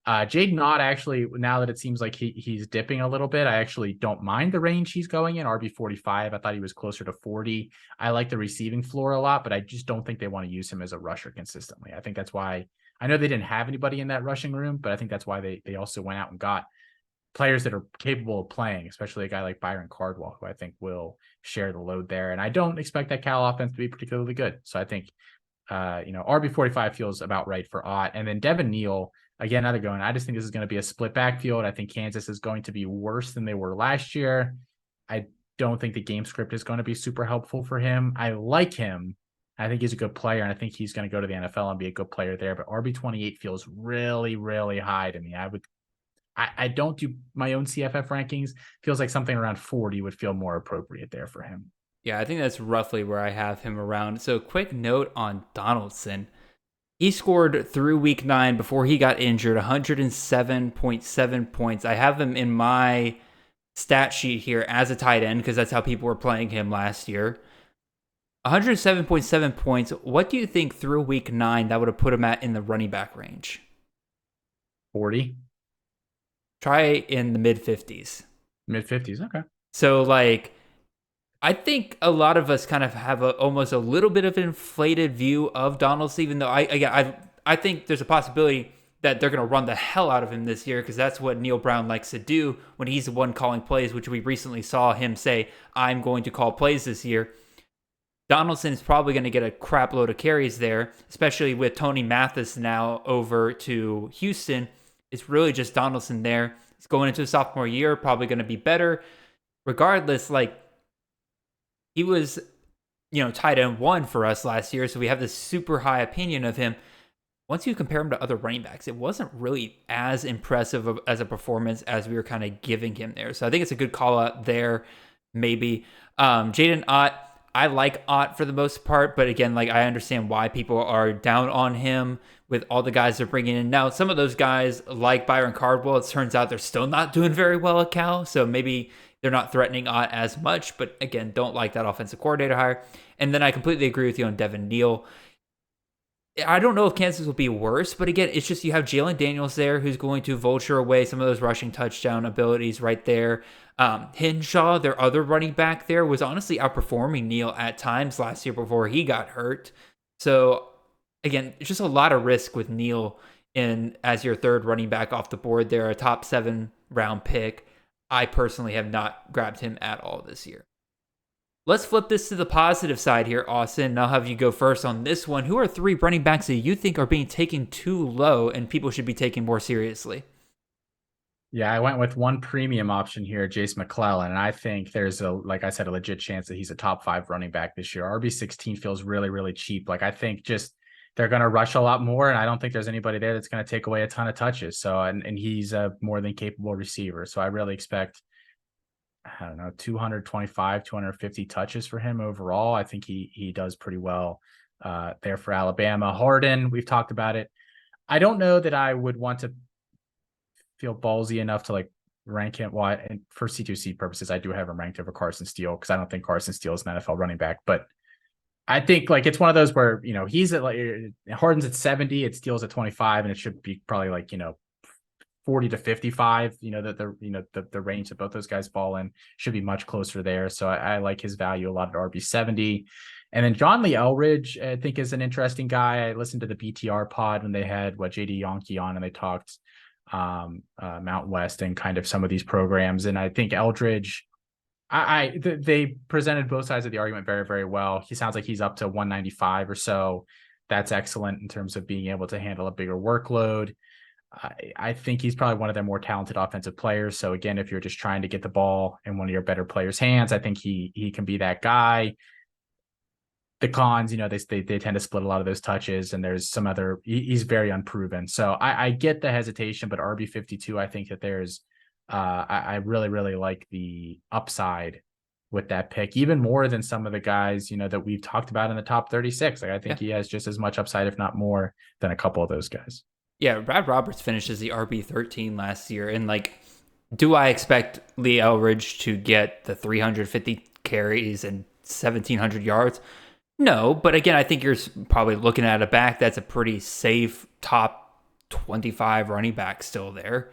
Speaker 4: Jaden Ott, actually, now that it seems like he's dipping a little bit, I actually don't mind the range he's going in. RB45, I thought he was closer to 40. I like the receiving floor a lot, but I just don't think they want to use him as a rusher consistently. I think that's why, I know they didn't have anybody in that rushing room, but I think that's why they also went out and got players that are capable of playing, especially a guy like Byron Cardwell, who I think will share the load there. And I don't expect that Cal offense to be particularly good. So I think, RB45 feels about right for Ott. And then Devin Neal, again, I just think this is going to be a split backfield. I think Kansas is going to be worse than they were last year. I don't think the game script is going to be super helpful for him. I like him. I think he's a good player, and I think he's going to go to the NFL and be a good player there. But RB28 feels really, really high to me. I don't do my own CFF rankings. Feels like something around 40 would feel more appropriate there for him.
Speaker 1: Yeah, I think that's roughly where I have him around. So quick note on Donaldson. He scored through week 9 before he got injured, 107.7 points. I have him in my stat sheet here as a tight end because that's how people were playing him last year. 107.7 points. What do you think through week 9 that would have put him at in the running back range?
Speaker 4: 40.
Speaker 1: Try in the mid 50s.
Speaker 4: Mid 50s, okay.
Speaker 1: So, like, I think a lot of us kind of have almost a little bit of an inflated view of Donaldson, even though I think there's a possibility that they're going to run the hell out of him this year because that's what Neil Brown likes to do when he's the one calling plays, which we recently saw him say, I'm going to call plays this year. Donaldson is probably going to get a crap load of carries there, especially with Tony Mathis now over to Houston. It's really just Donaldson there. He's going into his sophomore year, probably going to be better. Regardless, like, he was, tight end 1 for us last year, so we have this super high opinion of him. Once you compare him to other running backs, it wasn't really as impressive as a performance as we were kind of giving him there. So I think it's a good call out there, maybe. Jaden Ott, I like Ott for the most part, but again, like, I understand why people are down on him with all the guys they're bringing in. Now, some of those guys, like Byron Cardwell, it turns out they're still not doing very well at Cal, so maybe they're not threatening Ott as much, but again, don't like that offensive coordinator hire. And then I completely agree with you on Devin Neal. I don't know if Kansas will be worse, but again, it's just you have Jalen Daniels there who's going to vulture away some of those rushing touchdown abilities right there. Hinshaw, their other running back there, was honestly outperforming Neal at times last year before he got hurt. So again, it's just a lot of risk with Neal as your third running back off the board there, a top 7 round pick. I personally have not grabbed him at all this year. Let's flip this to the positive side here, Austin. I'll have you go first on this one. Who are 3 running backs that you think are being taken too low and people should be taking more seriously?
Speaker 4: Yeah, I went with one premium option here, Jace McClellan, and I think there's like I said, a legit chance that he's a top 5 running back this year. RB16 feels really, really cheap. Like, I think just they're going to rush a lot more, and I don't think there's anybody there that's going to take away a ton of touches. So, and he's a more than capable receiver. So I really expect, 225, 250 touches for him overall. I think he does pretty well there for Alabama. Harden, we've talked about it. I don't know that I would want to feel ballsy enough to like rank him. Well, and for C2C purposes, I do have him ranked over Carson Steele because I don't think Carson Steele is an NFL running back, but I think like it's one of those where, he's at like Harden's at 70, it Steele's at 25, and it should be probably like, 40 to 55, the range that both those guys fall in should be much closer there. So I like his value a lot at RB70. And then John Lee Elridge, I think, is an interesting guy. I listened to the BTR pod when they had JD Yonke on, and they talked Mount West and kind of some of these programs. And I think Eldridge, they presented both sides of the argument very, very well. He sounds like he's up to 195 or so. That's excellent in terms of being able to handle a bigger workload. I think he's probably one of their more talented offensive players. So again, if you're just trying to get the ball in one of your better players' hands, I think he can be that guy. The cons, they tend to split a lot of those touches, and there's some other, he's very unproven. So I get the hesitation, but RB52, I think that there's, I really, really like the upside with that pick, even more than some of the guys, that we've talked about in the top 36. Like I think he has just as much upside, if not more, than a couple of those guys.
Speaker 1: Yeah, Brad Roberts finished as the RB13 last year, and do I expect Lee Elridge to get the 350 carries and 1,700 yards? No, but again, I think you're probably looking at a back that's a pretty safe top 25 running back still there.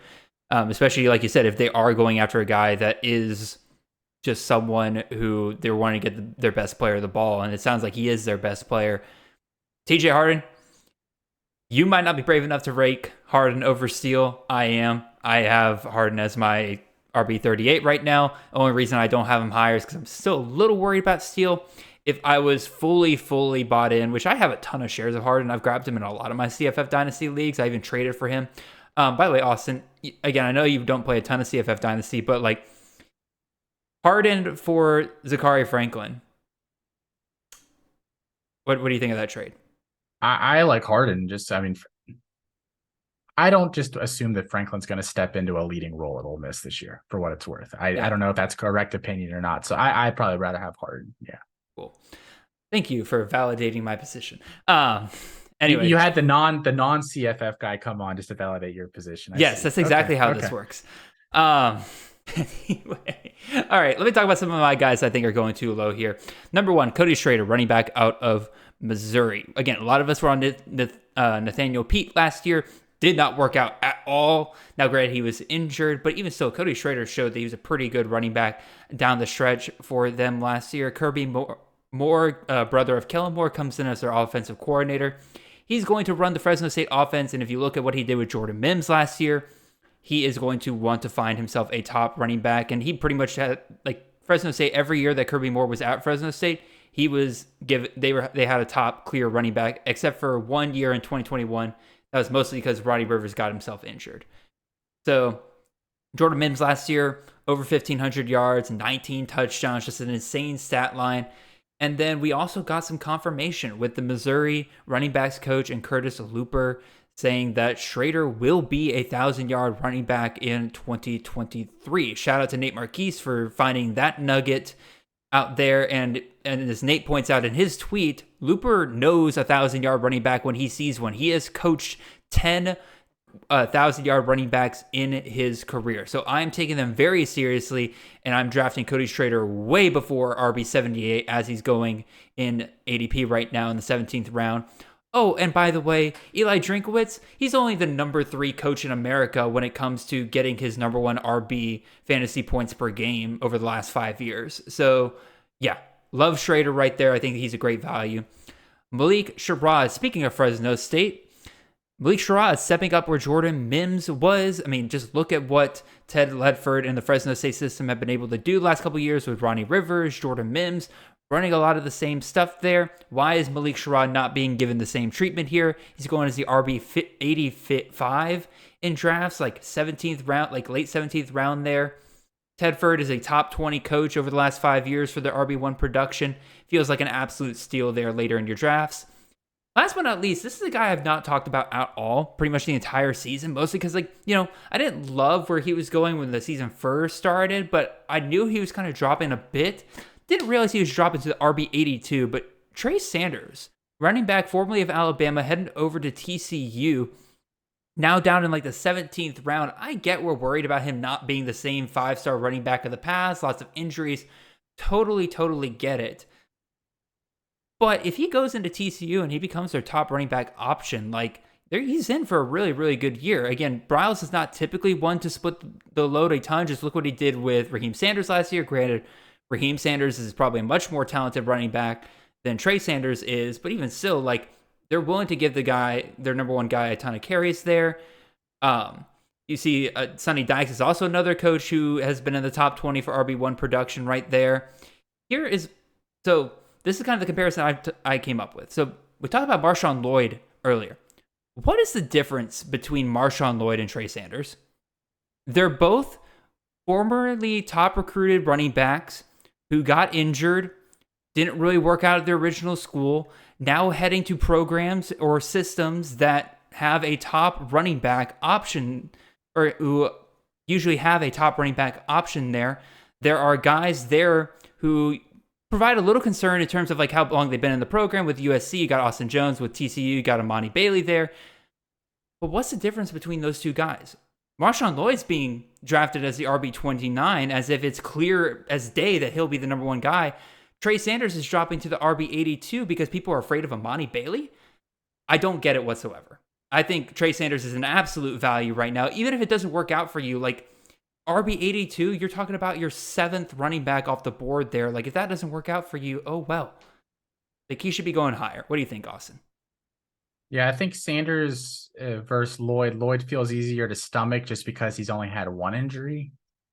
Speaker 1: Especially, like you said, if they are going after a guy that is just someone who they're wanting to get their best player the ball, and it sounds like he is their best player. TJ Harden, you might not be brave enough to rake Harden over Steele. I am. I have Harden as my RB38 right now. The only reason I don't have him higher is because I'm still a little worried about Steele. If I was fully bought in, which I have a ton of shares of Harden, I've grabbed him in a lot of my CFF Dynasty leagues. I even traded for him. By the way, Austin, again, I know you don't play a ton of CFF Dynasty, but Harden for Zachary Franklin. What do you think of that trade?
Speaker 4: I like Harden. I don't just assume that Franklin's going to step into a leading role at Ole Miss this year, for what it's worth. I don't know if that's correct opinion or not. So I'd probably rather have Harden. Yeah.
Speaker 1: Cool. Thank you for validating my position. Anyway,
Speaker 4: you had the non CFF guy come on just to validate your position.
Speaker 1: Yes, that's exactly how this works. Anyway, all right, let me talk about some of my guys I think are going too low here. Number 1, Cody Schrader, running back out of Missouri. Again, a lot of us were on Nathaniel Pete last year. Did not work out at all. Now, granted, he was injured, but even still, Cody Schrader showed that he was a pretty good running back down the stretch for them last year. Kirby Moore, brother of Kellen Moore, comes in as their offensive coordinator. He's going to run the Fresno State offense, and if you look at what he did with Jordan Mims last year, he is going to want to find himself a top running back, and he pretty much had Fresno State every year that Kirby Moore was at Fresno State. He was they had a top clear running back, except for 1 year in 2021. That was mostly because Rodney Rivers got himself injured. So Jordan Mims last year, over 1,500 yards, 19 touchdowns, just an insane stat line. And then we also got some confirmation with the Missouri running backs coach and Curtis Looper saying that Schrader will be a 1,000-yard running back in 2023. Shout out to Nate Marquise for finding that nugget out there. And as Nate points out in his tweet, Looper knows a 1,000-yard running back when he sees one. He has coached 10 1,000-yard running backs in his career. So I'm taking them very seriously, and I'm drafting Cody Schrader way before RB78 as he's going in ADP right now in the 17th round. Oh, and by the way, Eli Drinkowitz, he's only the number 3 coach in America when it comes to getting his number 1 RB fantasy points per game over the last 5 years. So, yeah, love Schrader right there. I think he's a great value. Malik Sherrod, speaking of Fresno State, Malik Sherrod stepping up where Jordan Mims was. I mean, just look at what Ted Ledford and the Fresno State system have been able to do the last couple of years with Ronnie Rivers, Jordan Mims, running a lot of the same stuff there. Why is Malik Sherrod not being given the same treatment here? He's going as the RB 85 in drafts, 17th round, late 17th round there. Tedford is a top 20 coach over the last 5 years for the RB1 production. Feels like an absolute steal there later in your drafts. Last but not least, this is a guy I've not talked about at all, pretty much the entire season, mostly because, I didn't love where he was going when the season first started, but I knew he was kind of dropping a bit. Didn't realize he was dropping to the RB 82, but Trey Sanders, running back formerly of Alabama, heading over to TCU, now down in the 17th round. I get we're worried about him not being the same 5-star running back of the past, lots of injuries. Totally get it. But if he goes into TCU and he becomes their top running back option, he's in for a really, really good year. Again, Bryles is not typically one to split the load a ton. Just look what he did with Raheem Sanders last year. Granted, Raheem Sanders is probably a much more talented running back than Trey Sanders is, but even still, they're willing to give the guy, their number 1 guy, a ton of carries there. You see, Sonny Dykes is also another coach who has been in the top 20 for RB1 production right there. This is kind of the comparison I came up with. So we talked about Marshawn Lloyd earlier. What is the difference between Marshawn Lloyd and Trey Sanders? They're both formerly top recruited running backs who got injured, didn't really work out at their original school, now heading to programs or systems that have a top running back option, or who usually have a top running back option there. There are guys there who provide a little concern in terms of like how long they've been in the program. With USC, you got Austin Jones. With TCU, you got Amani Bailey there. But what's the difference between those two guys? Marshawn Lloyd's being drafted as the RB29 as if it's clear as day that he'll be the number one guy. Trey Sanders is dropping to the RB82 because people are afraid of Amani Bailey. I don't get it whatsoever. I think Trey Sanders is an absolute value right now. Even if it doesn't work out for you, like RB82, you're talking about your 7th running back off the board there. Like if that doesn't work out for you, oh well. Like he should be going higher. What do you think, Austin?
Speaker 4: Yeah, I think Sanders versus Lloyd. Lloyd feels easier to stomach just because he's only had one injury,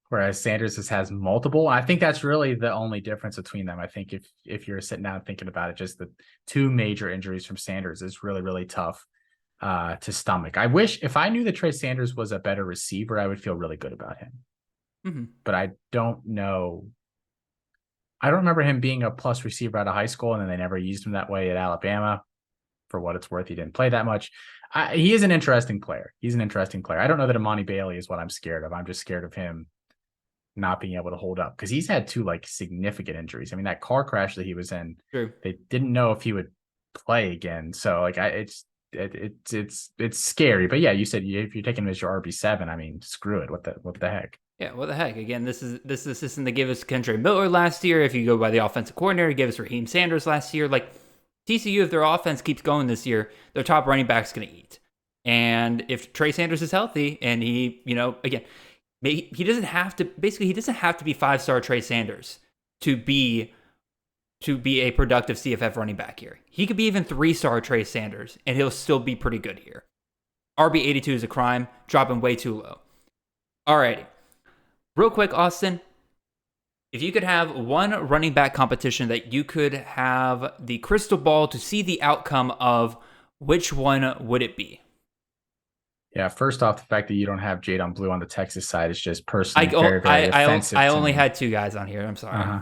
Speaker 4: whereas Sanders has multiple. I think that's really the only difference between them. I think if you're sitting down thinking about it, just the 2 major injuries from Sanders is really, really tough to stomach. I wish if I knew that Trey Sanders was a better receiver, I would feel really good about him. Mm-hmm. But I don't know. I don't remember him being a plus receiver out of high school, and then they never used him that way at Alabama. For what it's worth, he didn't play that much. He is an interesting player. He's an interesting player. I don't know that Amani Bailey is what I'm scared of. I'm just scared of him not being able to hold up because he's had 2 like significant injuries. I mean, that car crash that he was in, True. They didn't know if he would play again. So like, it's scary. But yeah, you said if you're taking him as your RB7, I mean, screw it. What the heck?
Speaker 1: Yeah, what the heck? Again, this is the system that gave us Kendra Miller last year. If you go by the offensive coordinator, he gave us Raheem Sanders last year. Like. TCU, if their offense keeps going this year, their top running back's going to eat. And if Trey Sanders is healthy and he, again, he doesn't have to be 5-star Trey Sanders to be a productive CFF running back here. He could be even 3-star Trey Sanders and he'll still be pretty good here. RB82 is a crime, dropping way too low. Alrighty. Real quick, Austin. If you could have one running back competition that you could have the crystal ball to see the outcome of, which one would it be?
Speaker 4: Yeah, first off, the fact that you don't have Jadon Blue on the Texas side is just personally very offensive.
Speaker 1: I only had 2 guys on here. I'm sorry.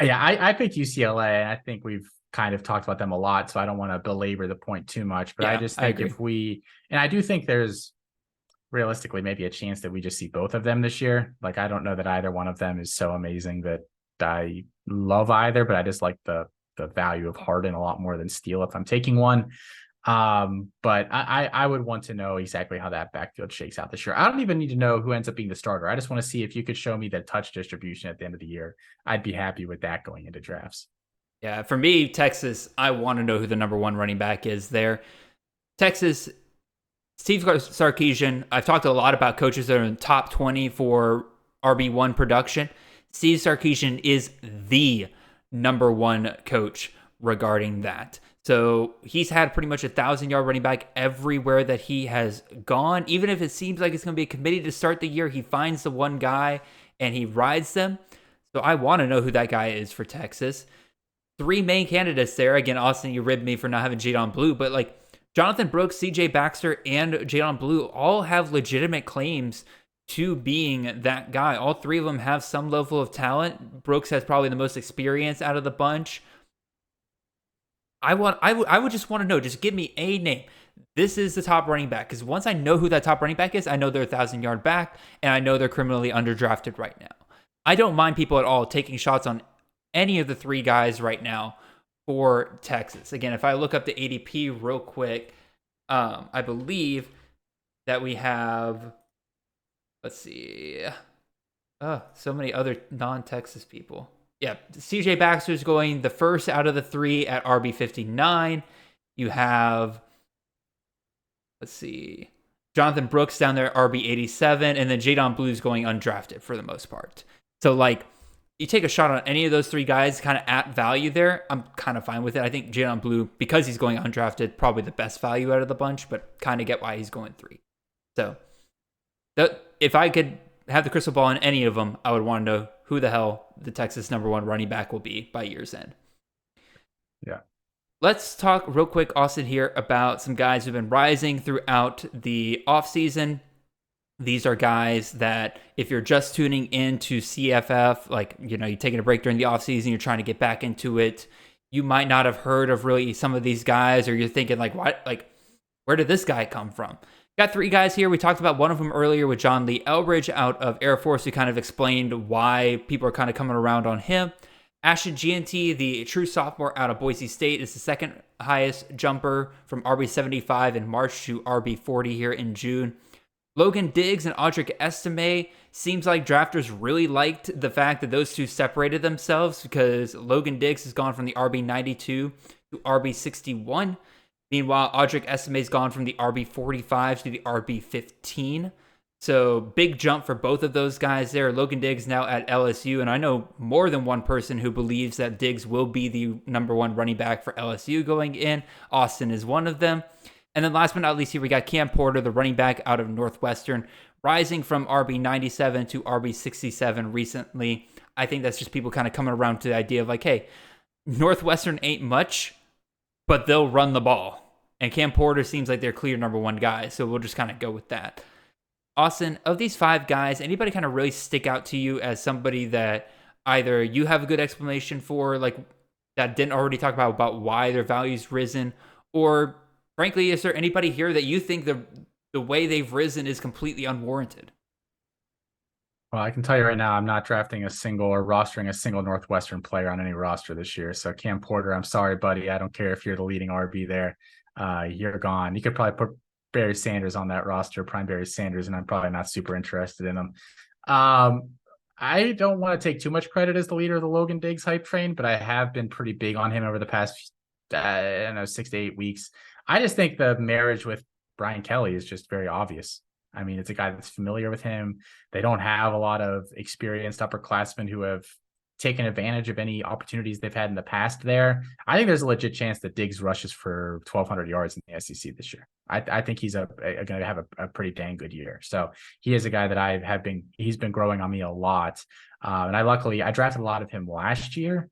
Speaker 4: Yeah, I picked UCLA, and I think we've kind of talked about them a lot, so I don't want to belabor the point too much. But yeah, I just think I do think there's realistically maybe a chance that we just see both of them this year. Like, I don't know that either one of them is so amazing that I love either, but I just like the value of Harden a lot more than Steele if I'm taking one. But I would want to know exactly how that backfield shakes out this year. I don't even need to know who ends up being the starter. I just want to see if you could show me the touch distribution at the end of the year. I'd be happy with that going into drafts.
Speaker 1: Yeah, for me, Texas, I want to know who the number 1 running back is there. Texas, Steve Sarkisian, I've talked a lot about coaches that are in the top 20 for RB1 production. Steve Sarkisian is the number 1 coach regarding that. So he's had pretty much 1,000-yard running back everywhere that he has gone. Even if it seems like it's going to be a committee to start the year, he finds the one guy and he rides them. So I want to know who that guy is for Texas. 3 main candidates there. Again, Austin, you ribbed me for not having Jadon Blue, but like, Jonathan Brooks, CJ Baxter, and Jadon Blue all have legitimate claims to being that guy. All 3 of them have some level of talent. Brooks has probably the most experience out of the bunch. I would just want to know, just give me a name. This is the top running back. Because once I know who that top running back is, I know they're a 1,000-yard back, and I know they're criminally underdrafted right now. I don't mind people at all taking shots on any of the 3 guys right now for Texas. Again, if I look up the ADP real quick, I believe that we have, let's see, so many other non-Texas people. Yeah, CJ Baxter is going the first out of the 3 at RB59. You have, let's see, Jonathan Brooks down there, RB87, and then Jadon Blue's going undrafted for the most part. So, like, you take a shot on any of those 3 guys kind of at value there, I'm kind of fine with it. I think Jadon Blue, because he's going undrafted, probably the best value out of the bunch, but kind of get why he's going 3. So if I could have the crystal ball on any of them, I would want to know who the hell the Texas number 1 running back will be by year's end.
Speaker 4: Yeah.
Speaker 1: Let's talk real quick, Austin, here about some guys who've been rising throughout the offseason. These are guys that if you're just tuning into CFF, like, you're taking a break during the offseason, you're trying to get back into it, you might not have heard of really some of these guys, or you're thinking like, what, like, where did this guy come from? Got three guys here. We talked about one of them earlier with John Lee Elbridge out of Air Force. We kind of explained why people are kind of coming around on him. Ashton Gianti, the true sophomore out of Boise State, is the second highest jumper from RB75 in March to RB40 here in June. Logan Diggs and Audric Estime, seems like drafters really liked the fact that those two separated themselves because Logan Diggs has gone from the RB92 to RB61. Meanwhile, Audric Estime's gone from the RB45 to the RB15. So big jump for both of those guys there. Logan Diggs now at LSU, and I know more than one person who believes that Diggs will be the number one running back for LSU going in. Austin is one of them. And then last but not least here, we got Cam Porter, the running back out of Northwestern, rising from RB97 to RB67 recently. I think that's just people kind of coming around to the idea of like, hey, Northwestern ain't much, but they'll run the ball. And Cam Porter seems like their clear number one guy, so we'll just kind of go with that. Austin, of these five guys, anybody kind of really stick out to you as somebody that either you have a good explanation for, like that didn't already talk about why their value's risen, or frankly, is there anybody here that you think the way they've risen is completely unwarranted?
Speaker 4: Well, I can tell you right now, I'm not drafting a single or rostering a single Northwestern player on any roster this year. So Cam Porter, I'm sorry, buddy. I don't care if you're the leading RB there. You're gone. You could probably put Barry Sanders on that roster, prime Barry Sanders, and I'm probably not super interested in him. I don't want to take too much credit as the leader of the Logan Diggs hype train, but I have been pretty big on him over the past, 6 to 8 weeks. I just think the marriage with Brian Kelly is just very obvious. I mean, it's a guy that's familiar with him. They don't have a lot of experienced upperclassmen who have taken advantage of any opportunities they've had in the past there. I think there's a legit chance that Diggs rushes for 1,200 yards in the SEC this year. I think he's going to have a pretty dang good year. So he is a guy that he's been growing on me a lot. And I drafted a lot of him last year.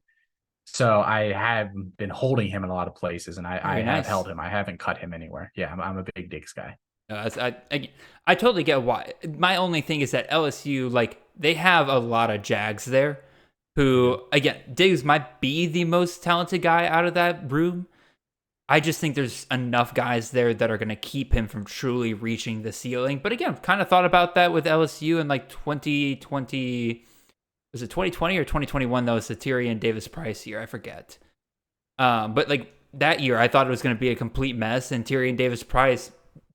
Speaker 4: So I have been holding him in a lot of places, and I have held him. I haven't cut him anywhere. Yeah, I'm a big Diggs guy.
Speaker 1: I totally get why. My only thing is that LSU, like, they have a lot of Jags there who, again, Diggs might be the most talented guy out of that room. I just think there's enough guys there that are going to keep him from truly reaching the ceiling. But again, kind of thought about that with LSU in like 2020. Was it 2020 or 2021? That was the Tyrion Davis Price year. I forget. But like that year, I thought it was going to be a complete mess. And Tyrion Davis Price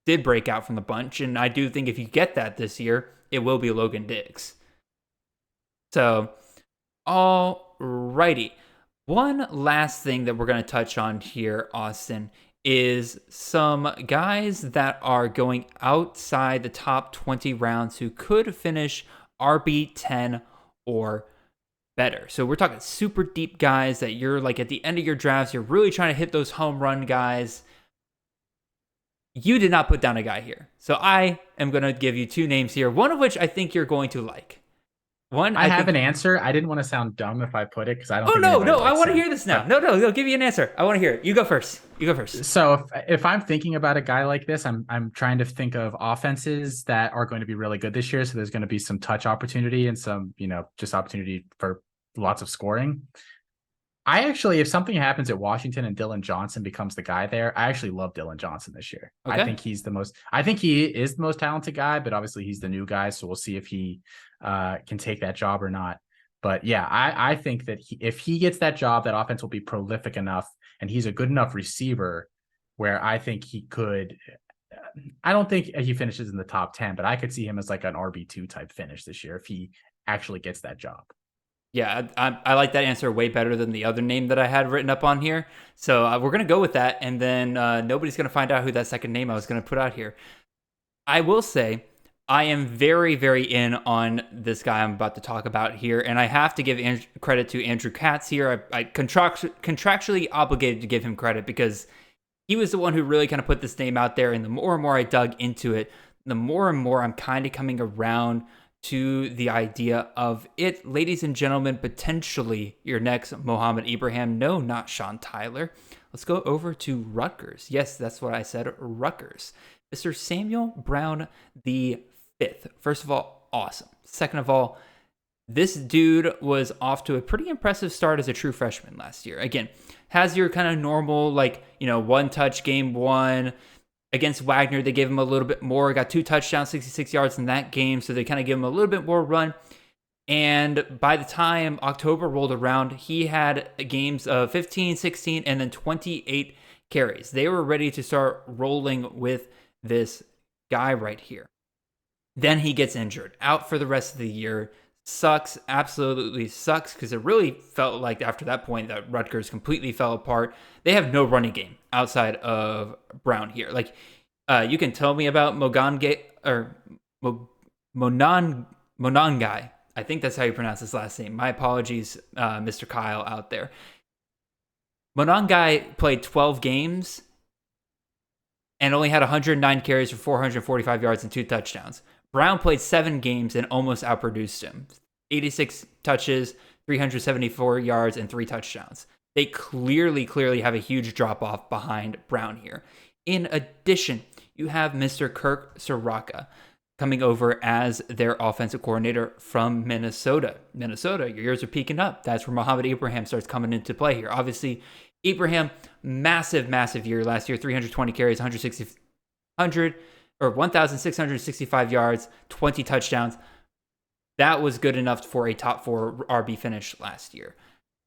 Speaker 1: did break out from the bunch. And I do think if you get that this year, it will be Logan Diggs. So, alrighty. One last thing that we're going to touch on here, Austin, is some guys that are going outside the top 20 rounds who could finish RB10 or better. So we're talking super deep guys that you're like at the end of your drafts, you're really trying to hit those home run guys. You did not put down a guy here. So I am going to give you two names here, one of which I think you're going to like.
Speaker 4: I have an answer. I didn't want to sound dumb if I put it because I don't.
Speaker 1: Oh no! I want to hear this now. No, I'll give you an answer. I want to hear it. You go first.
Speaker 4: So if I'm thinking about a guy like this, I'm trying to think of offenses that are going to be really good this year. So there's going to be some touch opportunity and some, just opportunity for lots of scoring. I actually, if something happens at Washington and Dylan Johnson becomes the guy there, I actually love Dylan Johnson this year. Okay. I think he is the most talented guy, but obviously he's the new guy. So we'll see if he can take that job or not. But yeah, I think that if he gets that job, that offense will be prolific enough and he's a good enough receiver where I think he could, I don't think he finishes in the top 10, but I could see him as like an RB2 type finish this year if he actually gets that job.
Speaker 1: Yeah, I like that answer way better than the other name that I had written up on here. So we're going to go with that, and then nobody's going to find out who that second name I was going to put out here. I will say I am very, very in on this guy I'm about to talk about here, and I have to give credit to Andrew Katz here. I contractually obligated to give him credit because he was the one who really kind of put this name out there, and the more and more I dug into it, the more and more I'm kind of coming around to the idea of it. Ladies and gentlemen, potentially your next Mohamed Ibrahim. No, not Sean Tyler. Let's go over to Rutgers. Yes, that's what I said, Rutgers. Mr. Samuel Brown the fifth. First of all, awesome. Second of all, this dude was off to a pretty impressive start as a true freshman last year. Again, has your kind of normal, one touch game one, Against Wagner, they gave him a little bit more, got 2 touchdowns, 66 yards in that game, so they kind of give him a little bit more run. And by the time October rolled around, he had games of 15, 16, and then 28 carries. They were ready to start rolling with this guy right here. Then he gets injured, out for the rest of the year. Sucks, absolutely sucks, because it really felt like after that point that Rutgers completely fell apart. They have no running game outside of Brown here. Like, you can tell me about Monangai. I think that's how you pronounce his last name. My apologies, Mr. Kyle out there. Monangai played 12 games and only had 109 carries for 445 yards and 2 touchdowns. Brown played 7 games and almost outproduced him. 86 touches, 374 yards, and 3 touchdowns. They clearly have a huge drop-off behind Brown here. In addition, you have Mr. Kirk Soraka coming over as their offensive coordinator from Minnesota. Minnesota, your years are peaking up. That's where Mohamed Ibrahim starts coming into play here. Obviously, Ibrahim, massive year last year, 320 carries, 1,665 yards, 20 touchdowns. That was good enough for a top 4 RB finish last year.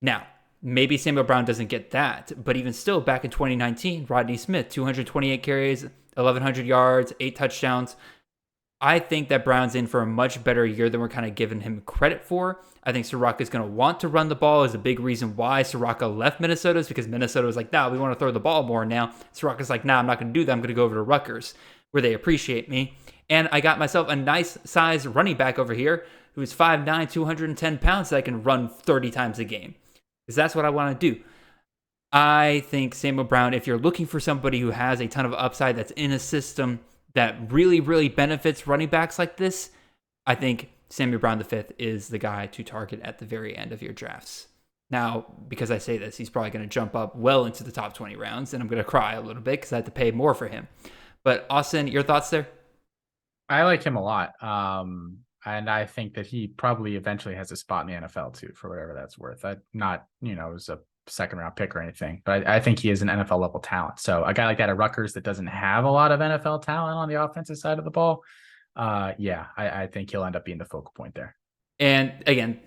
Speaker 1: Now, maybe Samuel Brown doesn't get that, but even still, back in 2019, Rodney Smith, 228 carries, 1,100 yards, 8 touchdowns. I think that Brown's in for a much better year than we're kind of giving him credit for. I think Soraka is going to want to run the ball. Is a big reason why Soraka left Minnesota, is because Minnesota was like, nah, we want to throw the ball more now. Soraka's like, nah, I'm not going to do that. I'm going to go over to Rutgers, where they appreciate me. And I got myself a nice size running back over here who's 5'9", 210 pounds that I can run 30 times a game, because that's what I want to do. I think Samuel Brown, if you're looking for somebody who has a ton of upside that's in a system that really benefits running backs like this, I think Samuel Brown V is the guy to target at the very end of your drafts. Now, because I say this, he's probably going to jump up well into the top 20 rounds, and I'm going to cry a little bit because I had to pay more for him. But Austin, your thoughts there?
Speaker 4: I like him a lot. And I think that he probably eventually has a spot in the NFL too, for whatever that's worth. Not, as a 2nd round pick or anything, but I think he is an NFL level talent. So a guy like that at Rutgers that doesn't have a lot of NFL talent on the offensive side of the ball, I think he'll end up being the focal point there.
Speaker 1: And again,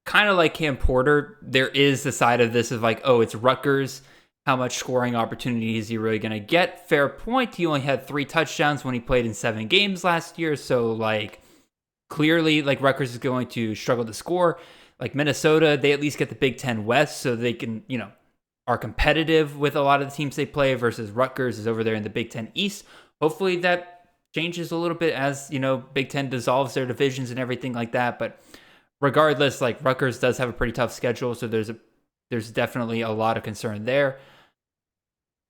Speaker 1: kind of like Cam Porter, there is the side of this of like, oh, it's Rutgers. How much scoring opportunity is he really going to get? Fair point. He only had 3 touchdowns when he played in 7 games last year. So like, clearly, like, Rutgers is going to struggle to score. Like Minnesota, they at least get the Big Ten West, so they can, are competitive with a lot of the teams they play, versus Rutgers is over there in the Big Ten East. Hopefully that changes a little bit as, Big Ten dissolves their divisions and everything like that. But regardless, like, Rutgers does have a pretty tough schedule, so there's definitely a lot of concern there.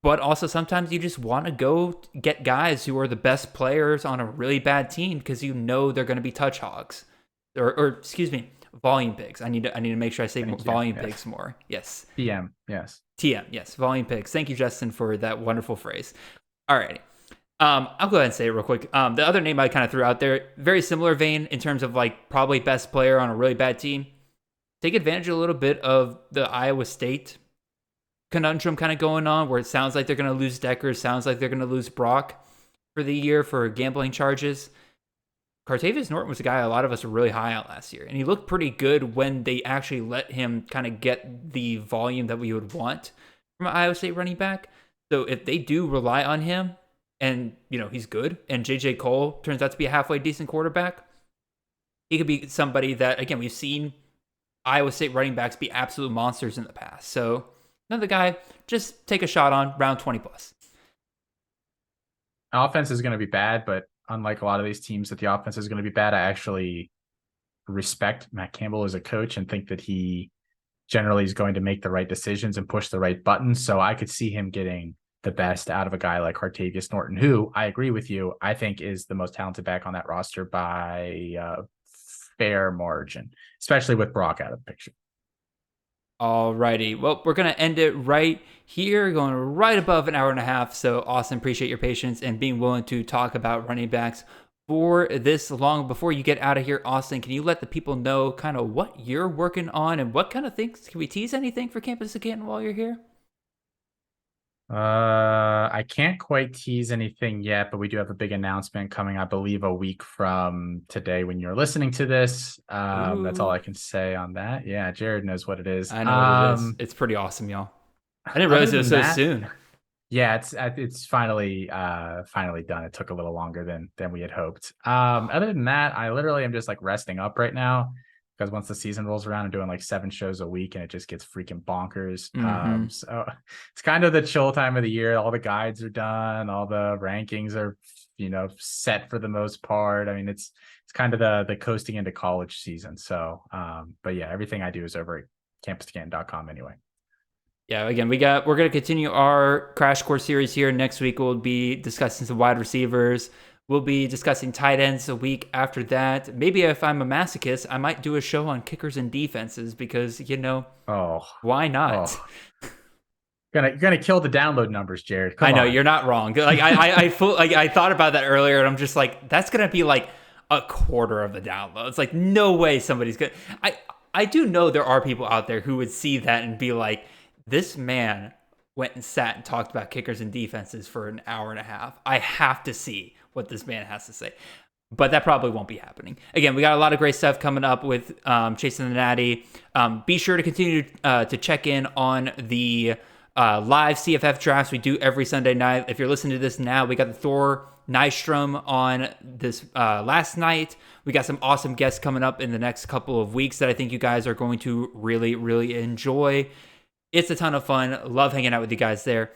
Speaker 1: But also sometimes you just want to go get guys who are the best players on a really bad team because they're going to be touch hogs, or excuse me, volume pigs. I need to make sure I say volume pigs more. Yes.
Speaker 4: TM. Yes.
Speaker 1: TM. Yes. Volume pigs. Thank you, Justin, for that wonderful phrase. All right. I'll go ahead and say it real quick. The other name I kind of threw out there, very similar vein in terms of like probably best player on a really bad team. Take advantage a little bit of the Iowa State conundrum kind of going on, where it sounds like they're going to lose Decker, sounds like they're going to lose Brock for the year for gambling charges. Cartavius Norton was a guy a lot of us were really high on last year, and he looked pretty good when they actually let him kind of get the volume that we would want from an Iowa State running back. So if they do rely on him, and he's good, and JJ Cole turns out to be a halfway decent quarterback, he could be somebody that, again, we've seen Iowa State running backs be absolute monsters in the past. So another guy, just take a shot on round 20 plus.
Speaker 4: Offense is going to be bad, but unlike a lot of these teams that the offense is going to be bad, I actually respect Matt Campbell as a coach and think that he generally is going to make the right decisions and push the right buttons. So I could see him getting the best out of a guy like Cartavius Norton, who I agree with you, I think is the most talented back on that roster by a fair margin, especially with Brock out of the picture.
Speaker 1: Alrighty, well, we're going to end it right here, going right above an hour and a half. So Austin, appreciate your patience and being willing to talk about running backs for this long. Before you get out of here, Austin, can you let the people know kind of what you're working on and what kind of things? Can we tease anything for Campus of Canton while you're here?
Speaker 4: I can't quite tease anything yet, but we do have a big announcement coming, I believe, a week from today when you're listening to this. That's all
Speaker 1: Ooh.
Speaker 4: I can say on that. Yeah, Jared knows what it is.
Speaker 1: I know what it is. It's pretty awesome, y'all. I didn't
Speaker 4: Other
Speaker 1: realize it was
Speaker 4: than
Speaker 1: so
Speaker 4: that,
Speaker 1: soon.
Speaker 4: yeah, it's finally done. It took a little longer than we had hoped. Other than that, I literally am just like resting up right now because once the season rolls around, I'm doing like 7 shows a week and it just gets freaking bonkers.
Speaker 1: Mm-hmm.
Speaker 4: So it's kind of the chill time of the year. All the guides are done, all the rankings are set for the most part. I mean, it's kind of the coasting into college season. So but yeah, everything I do is over at campuscan.com anyway.
Speaker 1: Yeah, again, we're going to continue our Crash Course series here. Next week, we'll be discussing some wide receivers. We'll be discussing tight ends a week after that. Maybe if I'm a masochist, I might do a show on kickers and defenses because, why not?
Speaker 4: Gonna kill the download numbers, Jared. Come
Speaker 1: I know,
Speaker 4: on.
Speaker 1: you're not wrong. Like I thought about that earlier, and I'm just like, that's going to be like a quarter of the downloads. Like, no way somebody's going to... I do know there are people out there who would see that and be like, this man went and sat and talked about kickers and defenses for an hour and a half. I have to see what this man has to say. But that probably won't be happening. Again, we got a lot of great stuff coming up with Chasing the Natty. Be sure to continue to check in on the live CFF drafts we do every Sunday night. If you're listening to this now, we got the Thor Nystrom on this last night. We got some awesome guests coming up in the next couple of weeks that I think you guys are going to really, really enjoy. It's a ton of fun. Love hanging out with you guys there.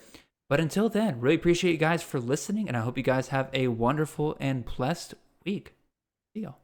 Speaker 1: But until then, really appreciate you guys for listening, and I hope you guys have a wonderful and blessed week. See y'all.